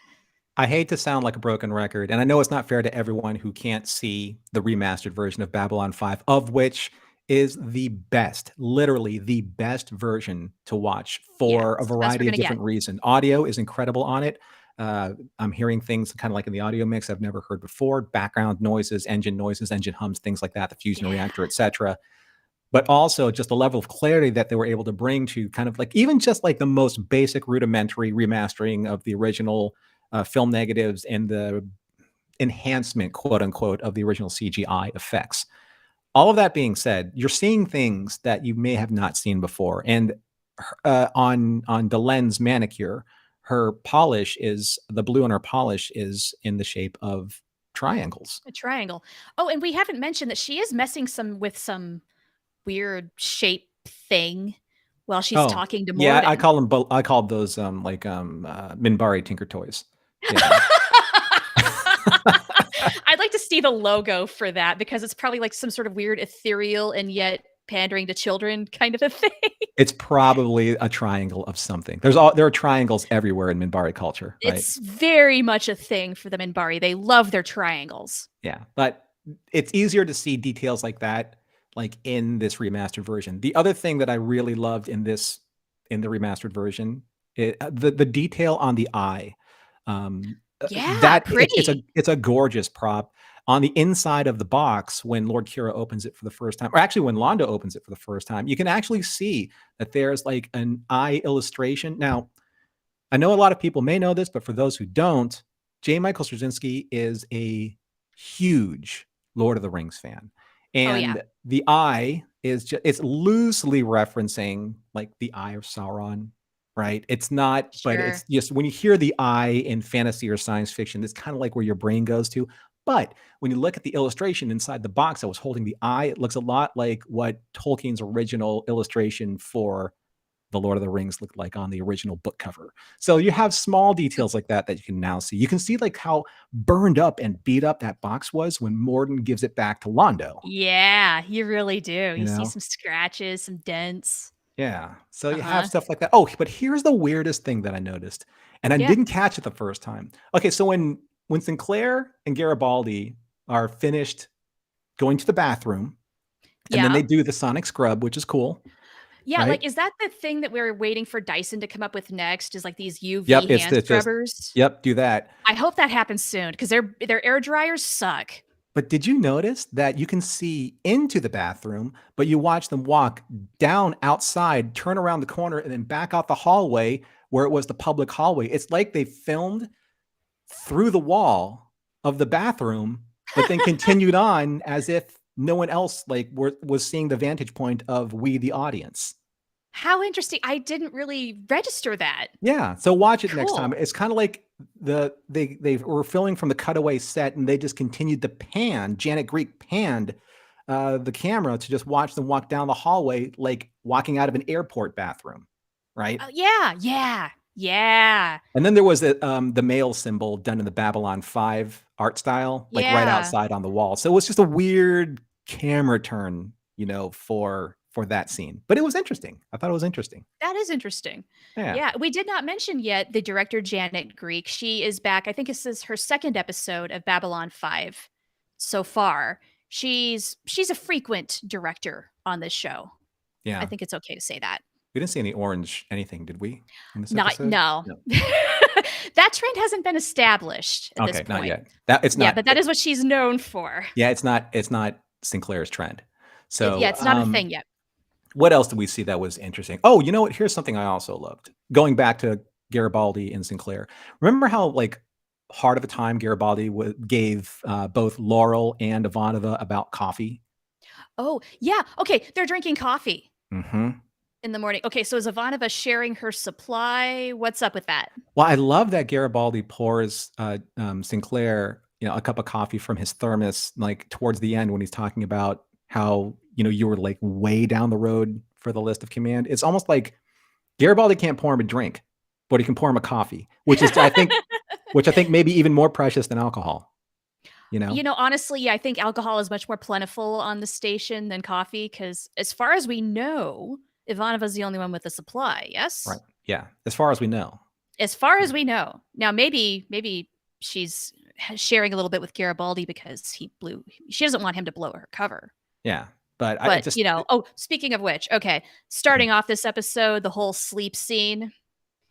I hate to sound like a broken record, and I know it's not fair to everyone who can't see the remastered version of Babylon 5, of which is the best, literally the best version to watch Yeah, for a it's the best we're variety of gonna get. different reasons. Audio is incredible on it. I'm hearing things kind of like in the audio mix I've never heard before, background noises, engine hums, things like that, the fusion Yeah. reactor, etc. But also just the level of clarity that they were able to bring to kind of like even just like the most basic rudimentary remastering of the original film negatives and the enhancement, quote unquote, of the original CGI effects. All of that being said, you're seeing things that you may have not seen before. And on Delen's manicure, her polish is the blue on her polish is in the shape of triangles. A triangle. Oh, and we haven't mentioned that she is messing with some weird shape thing while she's Oh, talking to yeah, Morden. I called those Minbari Tinker Toys. Yeah. I'd like to see the logo for that because it's probably like some sort of weird ethereal and yet pandering to children kind of a thing. It's probably a triangle of something. There are triangles everywhere in Minbari culture, right? It's very much a thing for the Minbari. They love their triangles. Yeah, but it's easier to see details like that, like in this remastered version. The other thing that I really loved in the remastered version, the detail on the eye. Yeah, pretty. It's a gorgeous prop. On the inside of the box, when Lord Kira opens it for the first time, or actually when Londo opens it for the first time, you can actually see that there's like an eye illustration. Now, I know a lot of people may know this, but for those who don't, J. Michael Straczynski is a huge Lord of the Rings fan. Oh yeah, And the eye is just, it's loosely referencing like the Eye of Sauron, right? It's not, but it's sure. just when you hear the eye in fantasy or science fiction, that's kind of like where your brain goes to. But when you look at the illustration inside the box that was holding the eye, it looks a lot like what Tolkien's original illustration for the Lord of the Rings looked like on the original book cover. So you have small details like that you can now see. You can see like how burned up and beat up that box was when Morden gives it back to Londo. Yeah, you really do. You You see know? some scratches, some dents. Yeah. So you have Uh-huh. stuff like that. Oh, but here's the weirdest thing that I noticed, and I Yeah. didn't catch it the first time. Okay, so when Sinclair and Garibaldi are finished going to the bathroom, and then Yeah. they do the sonic scrub, which is cool, Yeah, right? like, is that the thing that we're waiting for Dyson to come up with next is, like, these Yep, UV it's hand just scrubbers? yep, do that. I hope that happens soon because their air dryers suck. But did you notice that you can see into the bathroom, but you watch them walk down outside, turn around the corner, and then back out the hallway where it was the public hallway? It's like they filmed through the wall of the bathroom, but then continued on as if no one else was seeing the vantage point of we, the audience. How interesting. I didn't really register that. Yeah, so watch it next time. Cool. It's kind of like they were filming from the cutaway set, and they just continued to pan. Janet Greek panned the camera to just watch them walk down the hallway, like walking out of an airport bathroom, right? Oh, yeah, yeah, yeah, And then there was the male symbol done in the Babylon 5 art style, like right yeah. outside on the wall. So it was just a weird camera turn, for that scene. But it was interesting. I thought it was interesting. That is interesting. Yeah. Yeah, we did not mention yet the director Janet Greek. She is back. I think this is her second episode of Babylon 5 so far. She's a frequent director on this show. I Yeah. think it's okay to say that. We didn't see any orange anything, did we, in this Not episode? no. No. That trend hasn't been established at this Okay, not point. yet. It's Yeah, not. but that is what she's known for. Yeah, it's not Sinclair's trend. Yeah, So, it's not a thing yet. what else did we see that was interesting? Oh, you know what? Here's something I also loved. Going back to Garibaldi and Sinclair. Remember how hard of a time Garibaldi gave both Laurel and Ivanova about coffee? Oh, yeah. Okay, they're drinking coffee Mm-hmm. in the morning. Okay, so is Ivanova sharing her supply? What's up with that? Well, I love that Garibaldi pours Sinclair, a cup of coffee from his thermos, like towards the end when he's talking about how you were like way down the road for the list of command. It's almost like Garibaldi can't pour him a drink, but he can pour him a coffee, which I think maybe even more precious than alcohol. Honestly, I think alcohol is much more plentiful on the station than coffee because, as far as we know, Ivanova's the only one with a supply. Right? Yes, Yeah, as far as we know. as far Yeah. as we know. Now, maybe she's sharing a little bit with Garibaldi because she doesn't want him to blow her cover. Yeah, but I But just oh, speaking of which, okay, starting off this episode, the whole sleep scene.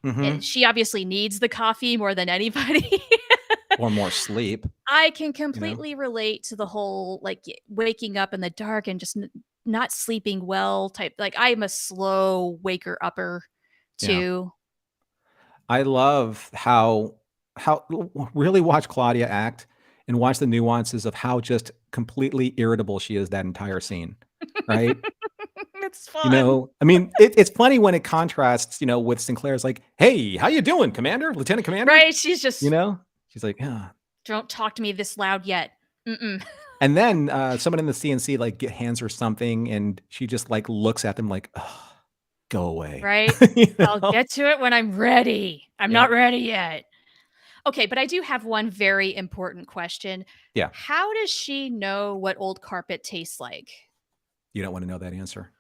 Mhm. She obviously needs the coffee more than anybody. Or more sleep. I can You know. completely relate to the whole waking up in the dark and just not sleeping well type. Like, I'm a slow waker upper Yeah. too. I love how really watch Claudia act and watch the nuances of how just completely irritable she is that entire scene, right? It's fun. I mean, it's funny when it contrasts, with Sinclair's like, "Hey, how you doing, Commander? Lieutenant Commander?" Right? She's You just, know? She's like, "Yeah." don't talk to me this loud yet. Mm-mm. And then someone in the CNC hands her something, and she just looks at them like, "Ugh, go away." Right? You I'll know? get to it when I'm ready. I'm Yeah. not ready yet. Okay, but I do have one very important question. Yeah. How does she know what old carpet tastes like? You don't want to know that answer.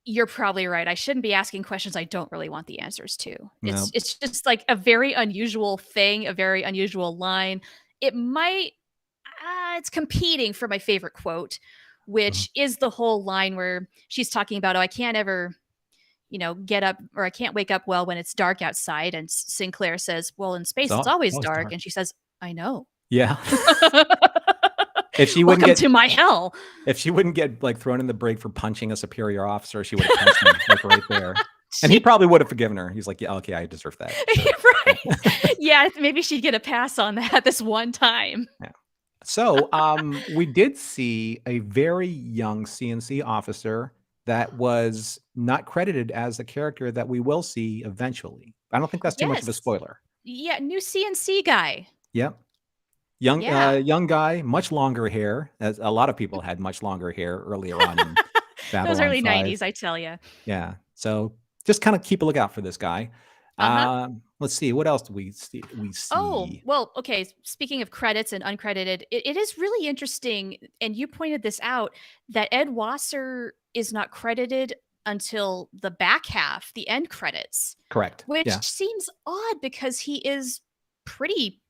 You're probably right. I shouldn't be asking questions I don't really want the answers to. It's No. it's just like a very unusual thing, a very unusual line. It might it's competing for my favorite quote, Mhm. which is the whole line where she's talking about, "Oh, I can't ever, get up, or I can't wake up well when it's dark outside." And Sinclair says, "Well, in It's space it's always always dark." dark. And she says, "I know." Yeah. If she wouldn't Welcome get to my hell. if she wouldn't get thrown in the brig for punching a superior officer, she would have punched him right there. And he She probably would have forgiven her. He's like, "Yeah, okay, I deserve that." Sure. right. Yeah, maybe she'd get a pass on that this one time. Yeah. So, we did see a very young CNC officer that was not credited as a character that we will see eventually. I don't think that's too much of a Yes. spoiler. Yeah, new CNC guy. Yep. Young Yeah. young guy, much longer hair, as a lot of people had much longer hair earlier on in Those Babylon early 5. 90s, I tell you. Yeah. So, just kinda keep a lookout for this guy. Uh-huh. Let's see, what else do we Oh, see? well, okay. Speaking of credits and uncredited, it is really interesting, and you pointed this out, that Ed Wasser is not credited until the back half, the end credits, Correct. which Yeah. seems odd because he is pretty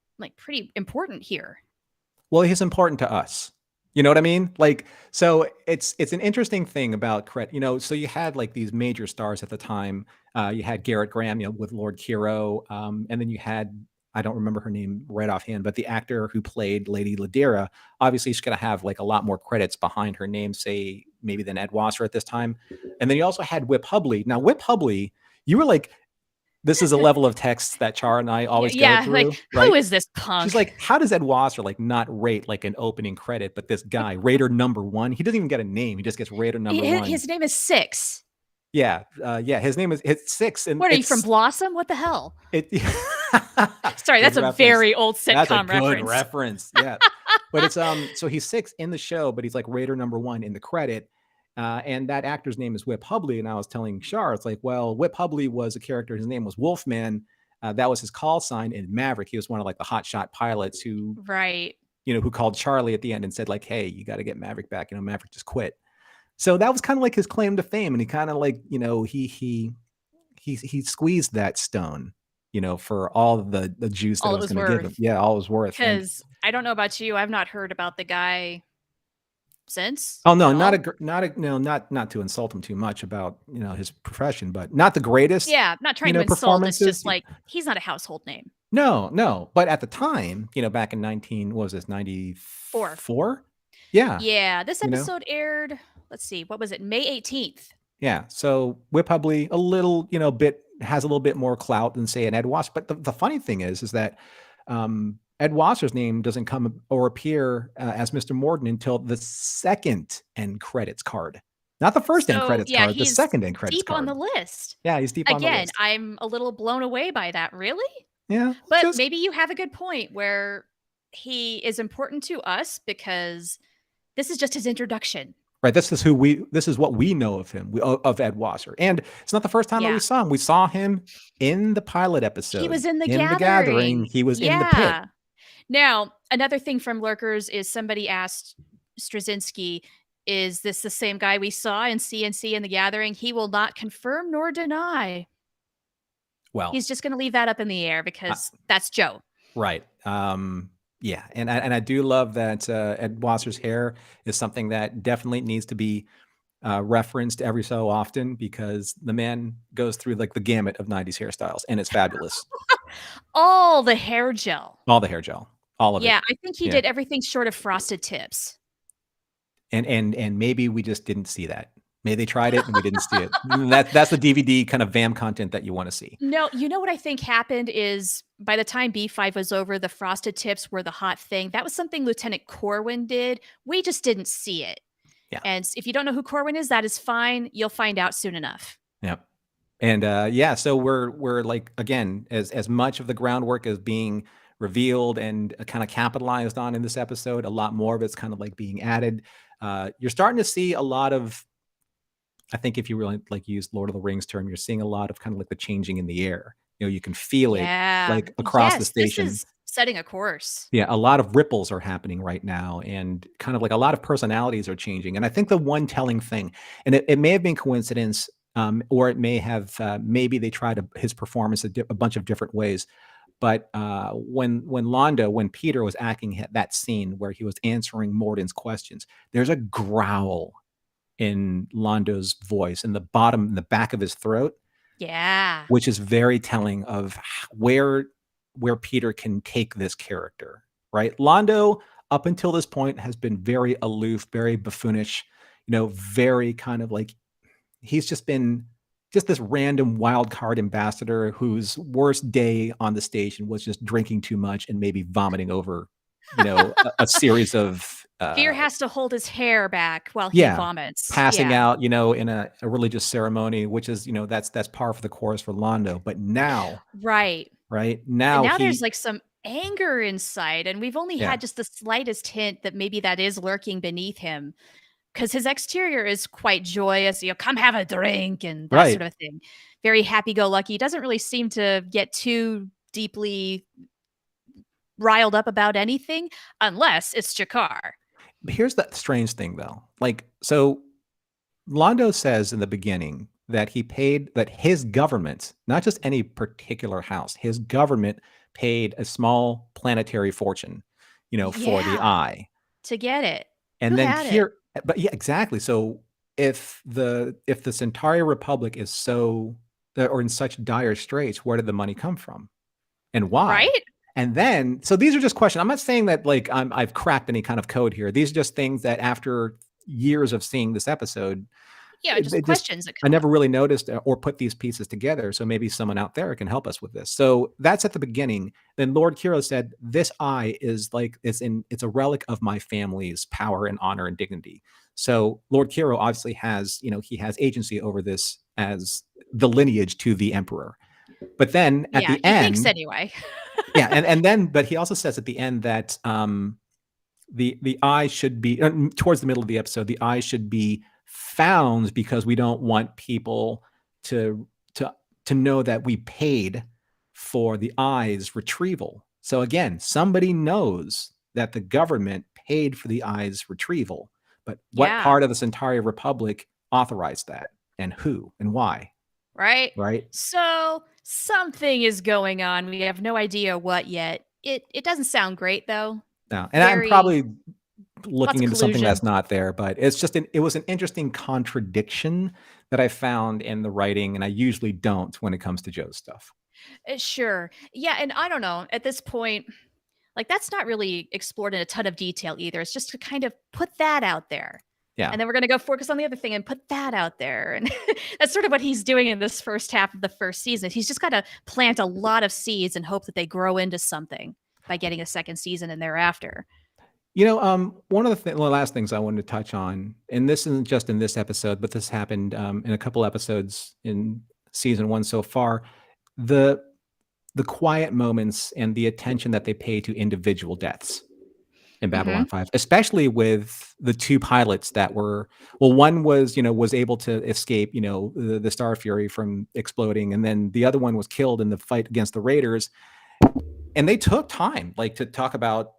important here. Well, he's important to us. You know what I mean? So it's an interesting thing about so you had these major stars at the time. You had Garrett Graham, with Lord Kiro, and then you had I don't remember her name right offhand, but the actor who played Lady Ladera, obviously she's going to have like a lot more credits behind her name, say maybe than Ed Wasser at this time. And then you also had Whip Hubley. Now, Whip Hubley, you were like, this is a level of text that Char and I always go Yeah, like through, who right? is this She's punk? like, how does Ed Wasser like not rate like an opening credit, but this guy, Raider number one, he doesn't even get a name. He just gets Raider number one. His name is Six. Yeah, yeah. His name is it's Six, and What are you from it's Blossom? What the hell? it. Sorry, Good that's a reference. very old That's a sitcom good reference. reference. Yeah, but it's so he's Six in the show, but he's like Raider number one in the credit. And that actor's name is Whip Hubley. And I was telling Shar, it's like, well, Whip Hubley was a character. His name was Wolfman. That was his call sign in Maverick. He was one of like the hotshot pilots who, Right. who called Charlie at the end and said like, hey, you got to get Maverick back. Maverick just quit. So that was kind of like his claim to fame. And he kind of like, he squeezed that stone, for all the juice that All it it was was going to give him. worth. Yeah, all it was worth. And Because I don't know about you, I've not heard about the guy since oh no, at all. not to insult him too much about his profession, but not the greatest Yeah, not trying to insult. It's just performances. like he's not a household name. No, but at the time, back in 19, what was this, Four. 94? Yeah, Yeah, this you know, episode aired, let's see, what was it? May 18th. yeah. So Whip Hubley a little, bit has a little bit more clout than say an Ed Wasser. But the funny thing is that Ed Wasser's name doesn't come or appear as Mr. Morden until the second end credits card. Not the first end So, credits yeah, card, the he's second end credits deep on the card. list. Yeah, he's deep on the Again, list. I'm a little blown away by that. Really? Yeah, But just maybe you have a good point where he is important to us because this is just his introduction. right. This is what we know of him, of Ed Wasser. And it's not the first time that we Yeah. saw him. We saw him in the pilot He episode. was in The In The Gathering. Gathering. He was in the pit. Yeah. Now, another thing from Lurkers is somebody asked Straczynski, is this the same guy we saw in CNC in The Gathering? He will not confirm nor deny. Well, He's just going to leave that up in the air because that's Joe. right. Yeah. And I do love that Ed Wasser's hair is something that definitely needs to be referenced every so often because the man goes through like the gamut of 90s hairstyles and it's fabulous. All the hair gel. All the hair gel. All of it. Yeah, I think he did everything short of frosted tips. And maybe we just didn't see that. Maybe they tried it and we didn't see it. That's the DVD kind of VAM content that you want to see. No, you know what I think happened is by the time B5 was over, the frosted tips were the hot thing. That was something Lieutenant Corwin did. We just didn't see it. Yeah. And if you don't know who Corwin is, that is fine. You'll find out soon enough. Yep. And yeah, so we're like, again, as much of the groundwork is being revealed and kind of capitalized on in this episode, a lot more of it's kind of like being added. You're starting to see a lot of, I think if you really like use Lord of the Rings term, you're seeing a lot of kind of like the changing in the air. You can feel it like across the station. This is setting a course. Yeah, a lot of ripples are happening right now and kind of like a lot of personalities are changing. And I think the one telling thing, and it may have been coincidence, or it may have, maybe they tried his performance a bunch of different ways. But when Peter was acting that scene where he was answering Morden's questions, there's a growl in Londo's voice in the back of his throat. Yeah. Which is very telling of where Peter can take this character, right? Londo, up until this point, has been very aloof, very buffoonish, very kind of like he's just been this random wild card ambassador whose worst day on the station was just drinking too much and maybe vomiting over, a series of Fear has to hold his hair back while he vomits. Passing out, in a religious ceremony, which is, that's par for the course for Londo. But now, right now there's like some anger inside, and we've only had just the slightest hint that maybe that is lurking beneath him, because his exterior is quite joyous. Come have a drink and that sort of thing. Very happy-go-lucky. Doesn't really seem to get too deeply riled up about anything, unless it's Jakar. Here's the strange thing, though. Like, so Londo says in the beginning that that his government, not just any particular house, his government paid a small planetary fortune, for the eye. To get it. And then here, but yeah, exactly. So if the Centauri Republic is or in such dire straits, where did the money come from? And why? Right? And then, so these are just questions. I'm not saying that like I've cracked any kind of code here. These are just things that after years of seeing this episode, Yeah, just it just questions that I come up. never really noticed or put these pieces together. So maybe someone out there can help us with this. So that's at the beginning. Then Lord Kiro said, "This eye is like it's a relic of my family's power and honor and dignity." So Lord Kiro obviously has, he has agency over this as the lineage to the emperor. But then at Yeah, the he thinks end, anyway. yeah, and then but he also says at the end that the eye should be towards the middle of the episode, the eye should be found because we don't want people to to to know that we paid for the eye's retrieval. So again, somebody knows that the government paid for the eye's retrieval, but what Yeah, part of this entire republic authorized that, and who and why, right? right? So, something is going on. We have no idea what yet. It doesn't sound great though. Now, and I'm Very probably lots looking of into something collusion. that's not there, but it's just it was an interesting contradiction that I found in the writing, and I usually don't when it comes to Joe's stuff. Sure. Yeah, and I don't know, at this point, like, that's not really explored in a ton of detail either. It's just to kind of put that out there. Yeah. And then we're gonna go focus on the other thing and put that out there, and that's sort of what he's doing in this first half of the first season. He's just gotta plant a lot of seeds and hope that they grow into something by getting a second season and thereafter. One of the last things I wanted to touch on, and this isn't just in this episode, but this happened in a couple episodes in season one so far. The the quiet moments and the attention that they pay to individual deaths in Babylon Mhm. 5, especially with the two pilots that were, well, one was, was able to escape, the Star Fury from exploding, and then the other one was killed in the fight against the Raiders. And they took time like to talk about,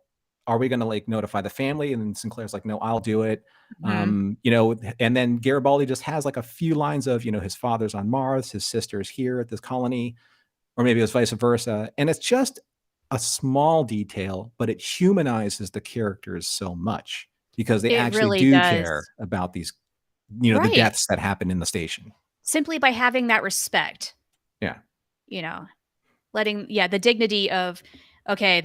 are we going to like notify the family? And then Sinclair's like, no, I'll do it. Mhm. And then Garibaldi just has like a few lines of, his father's on Mars, his sister's here at this colony, or maybe it was vice versa. And it's just a small detail, but it humanizes the characters so much because they It actually really do does. care about these, the Right. deaths that happen in the station. Simply by having that respect, Yeah. you know, letting the dignity of, okay,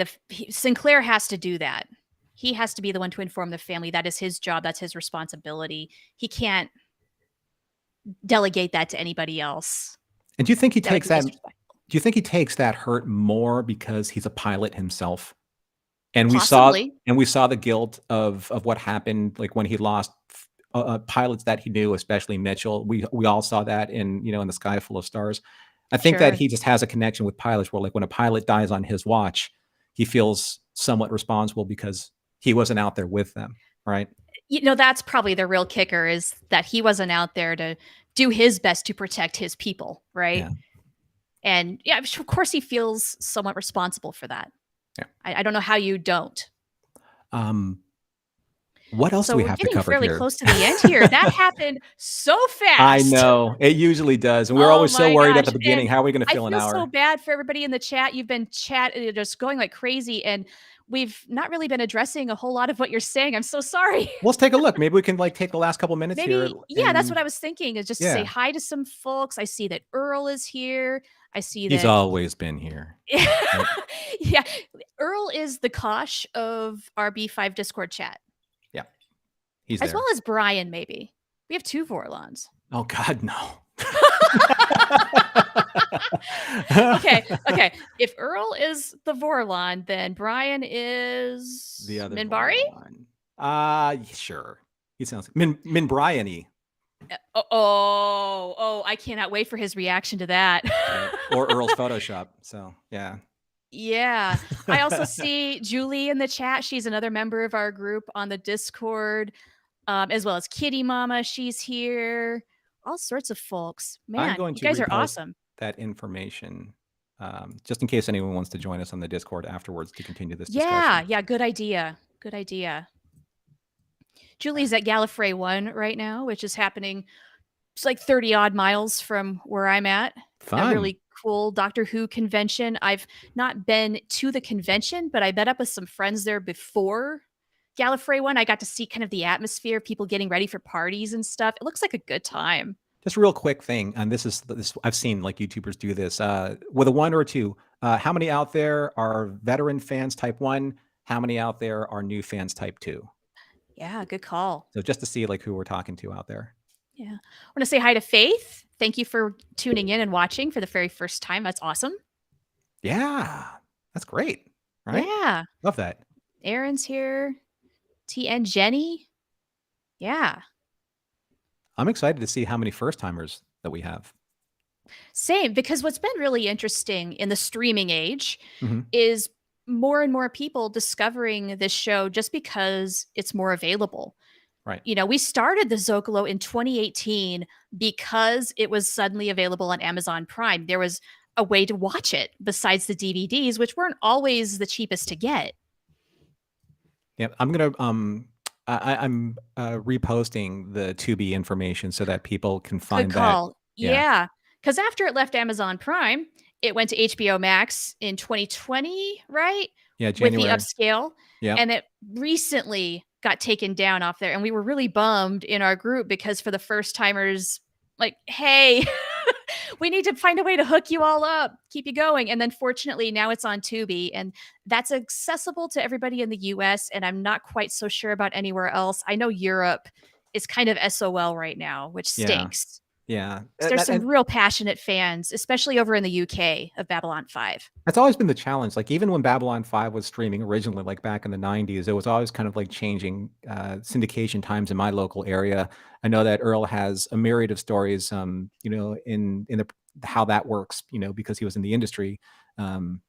Sinclair has to do that. He has to be the one to inform the family. That is his job, that's his responsibility. He can't delegate that to anybody else. And do you think he That would takes be that? disrespectful. Do you think he takes that hurt more because he's a pilot himself? And we saw Possibly. and we saw the guilt of what happened, like when he lost pilots that he knew, especially Mitchell. We all saw that in the Sky Full of Stars. I think that Sure. he just has a connection with pilots where, like, when a pilot dies on his watch, he feels somewhat responsible because he wasn't out there with them, right? That's probably the real kicker, is that he wasn't out there to do his best to protect his people, right? Yeah, And yeah, of course he feels somewhat responsible for that. yeah. I don't know how you don't. Um, what else do So we we're have to getting cover fairly here? close to the end here. That happened so I fast. know it usually does, and we're Oh always so my worried at gosh. the beginning. And How are we going to I fill an feel so hour? bad for everybody in the chat. You've been just going like crazy, and we've not really been addressing a whole lot of what you're saying. I'm so sorry. Let's take a look. Maybe we can like take the last couple minutes here Maybe, yeah, that's what and I was thinking, is just to say yeah, hi to some folks. I see that Earl is here. I see he's that always been here. Right? yeah, Earl is the Kosh of our B5 Discord chat, Yeah, he's as well there. as Brian, maybe. We have 2 Vorlons. Oh God, no. Okay, okay. If Earl is the Vorlon, then Brian is The other Minbari? Vorlon. Sure. He sounds Min Bryany. Oh, I cannot wait for his reaction to that. Right. Or Earl's Photoshop. So yeah. Yeah. I also see Julie in the chat. She's another member of our group on the Discord, as well as Kitty Mama. She's here. All sorts of folks. I'm Man, going you to guys are repost awesome. that information just in case anyone wants to join us on the Discord afterwards to continue this Yeah, discussion. yeah, good idea. Good idea. Julie's at Gallifrey 1 right now, which is happening, it's like 30 odd miles from where I'm at. A Fun. really cool Doctor Who convention. I've not been to the convention, but I met up with some friends there before Gallifrey 1. I got to see kind of the atmosphere, people getting ready for parties and stuff. It looks like a good time. Just a real quick thing, and this I've seen like YouTubers do this with a one or a two. How many out there are veteran fans type one? How many out there are new fans type two? Yeah, good call. So just to see like who we're talking to out there. Yeah. I want to say hi to Faith. Thank you for tuning in and watching for the very first time. That's awesome. Yeah, that's great, right? Yeah. Love that. Aaron's here. TN Jenny. Yeah. I'm excited to see how many first timers that we have. Same, because what's been really interesting in the streaming age Hmm. is more and more people discovering this show just because it's more available. Right. You know, we started the Zocalo in 2018 because it was suddenly available on Amazon Prime. There was a way to watch it besides the DVDs, which weren't always the cheapest to get. Yeah, I'm gonna I'm reposting the Tubi information so that people can Good find that. call. Yeah. Yeah. Because after it left Amazon Prime, it went to HBO Max in 2020, right? Yeah, With the January. upscale. Yep. And it recently got taken down off there. And we were really bummed in our group because for the first timers, like, hey, we need to find a way to hook you all up, keep you going. And then fortunately, now it's on Tubi and that's accessible to everybody in the US. And I'm not quite so sure about anywhere else. I know Europe is kind of SOL right now, which Yeah. stinks. Yeah. 'Cause there's some real passionate fans, especially over in the UK of Babylon 5. That's always been the challenge. Like even when Babylon 5 was streaming originally, like back in the 90s, it was always kind of like changing syndication times in my local area. I know that Earl has a myriad of stories, in the how that works, because he was in the industry, um,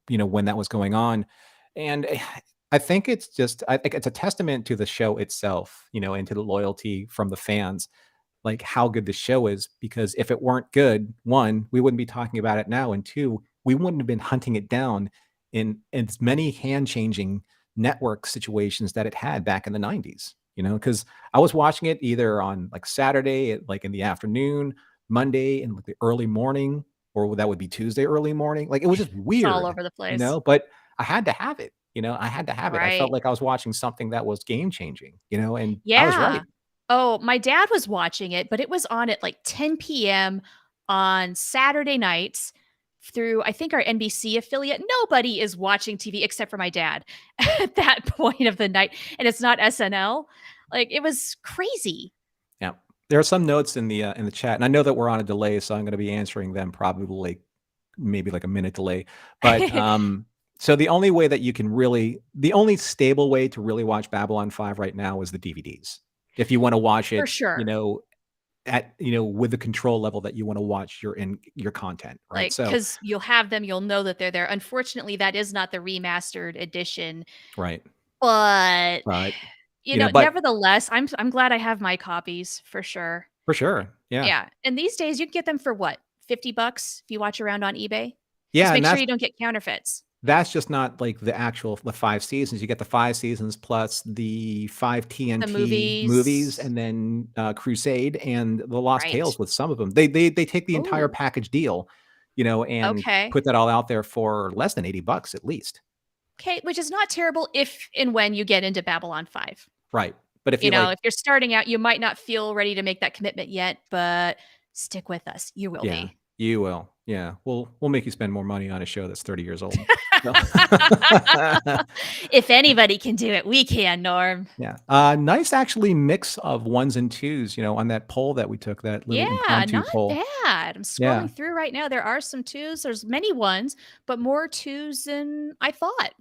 when that was going on. And I think I think it's a testament to the show itself, and to the loyalty from the fans, like how good the show is. Because if it weren't good, one, we wouldn't be talking about it now, and two, we wouldn't have been hunting it down in as many hand changing network situations that it had back in the 90s. Because I was watching it either on like Saturday, like in the afternoon, Monday in like the early morning, or that would be Tuesday early morning. Like it was just It's all weird, over the place. but I had to have it. I had to have it. I felt Right. like I was watching something that was game changing, and I was Yeah. right. Oh, my dad was watching it, but it was on at like 10 p.m. on Saturday nights through, I think, our NBC affiliate. Nobody is watching TV except for my dad at that point of the night. And it's not SNL. Like, it was crazy. Yeah. There are some notes in the chat, and I know that we're on a delay, so I'm going to be answering them probably maybe like a minute delay. But so the only way that you can the only stable way to really watch Babylon 5 right now is the DVDs. If you want to watch For it, sure. with the control level that you want to watch your content, right? Like, So, because you'll have them, you'll know that they're there. Unfortunately, that is not the remastered edition, right. but But, but nevertheless, I'm glad I have my copies for sure. for sure. Yeah. Yeah, and these days you can get them for what? $50 if you watch around on eBay? Just Yeah. make And sure you don't get counterfeits. that's just not like the 5 seasons. You get the 5 seasons plus the 5 The TNT movies, movies. and then Crusade and the Lost Right. Tales with some of them. They take the entire Oh, package deal, and okay. put that all out there for less than $80 at least. Okay, which is not terrible if and when you get into Babylon 5. Right. But if You you know, like, if you're starting out, you might not feel ready to make that commitment yet, but stick with us. You will yeah, be. you will. Yeah. We'll make you spend more money on a show that's 30 years old. So If anybody can do it, we can, Norm. yeah. Nice actually mix of ones and twos, on that poll that we took, that little Yeah, impromptu not poll. bad. I'm Yeah. scrolling through right now. There are some twos. There's many ones, but more twos than I thought.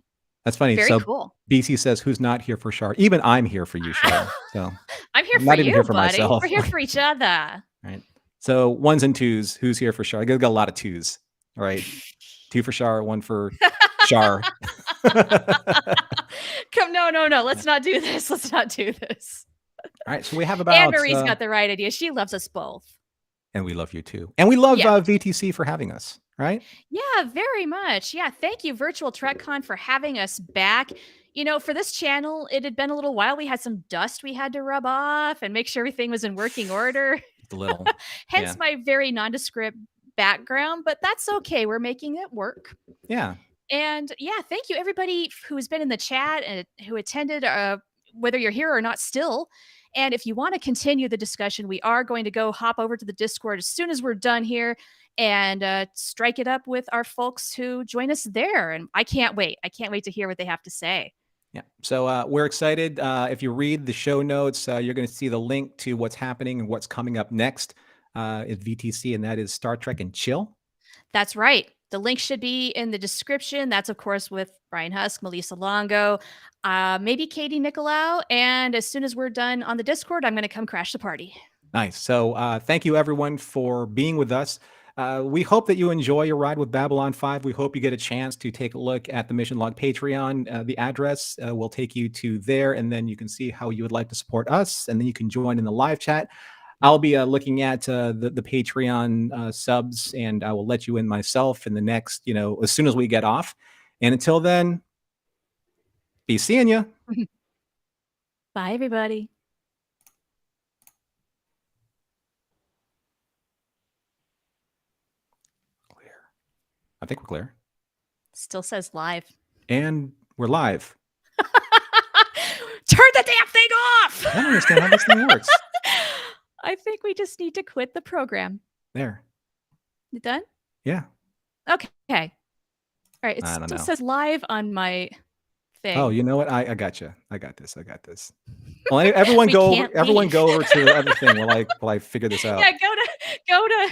That's funny. Very So cool. BC says, "Who's not here for Shar?" Even I'm here for you, Shar. So I'm here I'm for not even here you, for buddy. We're myself. here for each other. Right. So ones and twos. Who's here for Shar? I got a lot of twos. All right. Two for Shar, one for Shar. Come, no, no, no. Let's not do this. Let's not do this. All right. So we have Anne about, Marie's got the right idea. She loves us both. and we love you too. And we love Yeah. VTC for having us. Right. Yeah, very much. Yeah. Thank you, Virtual TrekCon, for having us back. You know, for this channel, it had been a little while. We had some dust we had to rub off and make sure everything was in working order. Just a little. Yeah. Hence my very nondescript background, but that's okay. We're making it work. Yeah. And yeah, thank you everybody who's been in the chat and who attended. whether you're here or not still. And if you want to continue the discussion, we are going to go hop over to the Discord as soon as we're done here and strike it up with our folks who join us there. And I can't wait. I can't wait to hear what they have to say. Yeah. So we're excited. If you read the show notes, you're going to see the link to what's happening and what's coming up next at VTC, and that is Star Trek and Chill. That's right. The link should be in the description. That's, of course, with Brian Husk, Melissa Longo, maybe Katie Nicolau. And as soon as we're done on the Discord, I'm going to come crash the party. Nice. So thank you, everyone, for being with us. We hope that you enjoy your ride with Babylon 5. We hope you get a chance to take a look at the Mission Log Patreon. The address will take you to there, and then you can see how you would like to support us, and then you can join in the live chat. I'll be looking at the Patreon subs, and I will let you in myself in the next, as soon as we get off. And until then, be seeing you. Bye, everybody. Clear. I think we're clear. Still says live. And we're live. Turn the damn thing off! I don't understand how this thing works. I think we just need to quit the program. There. You done? Yeah. Okay. All right. It I don't still know. says live on my thing. Oh, you know what? I got you. I got this. Well, everyone go over to the other thing while I figure this out. Yeah, go to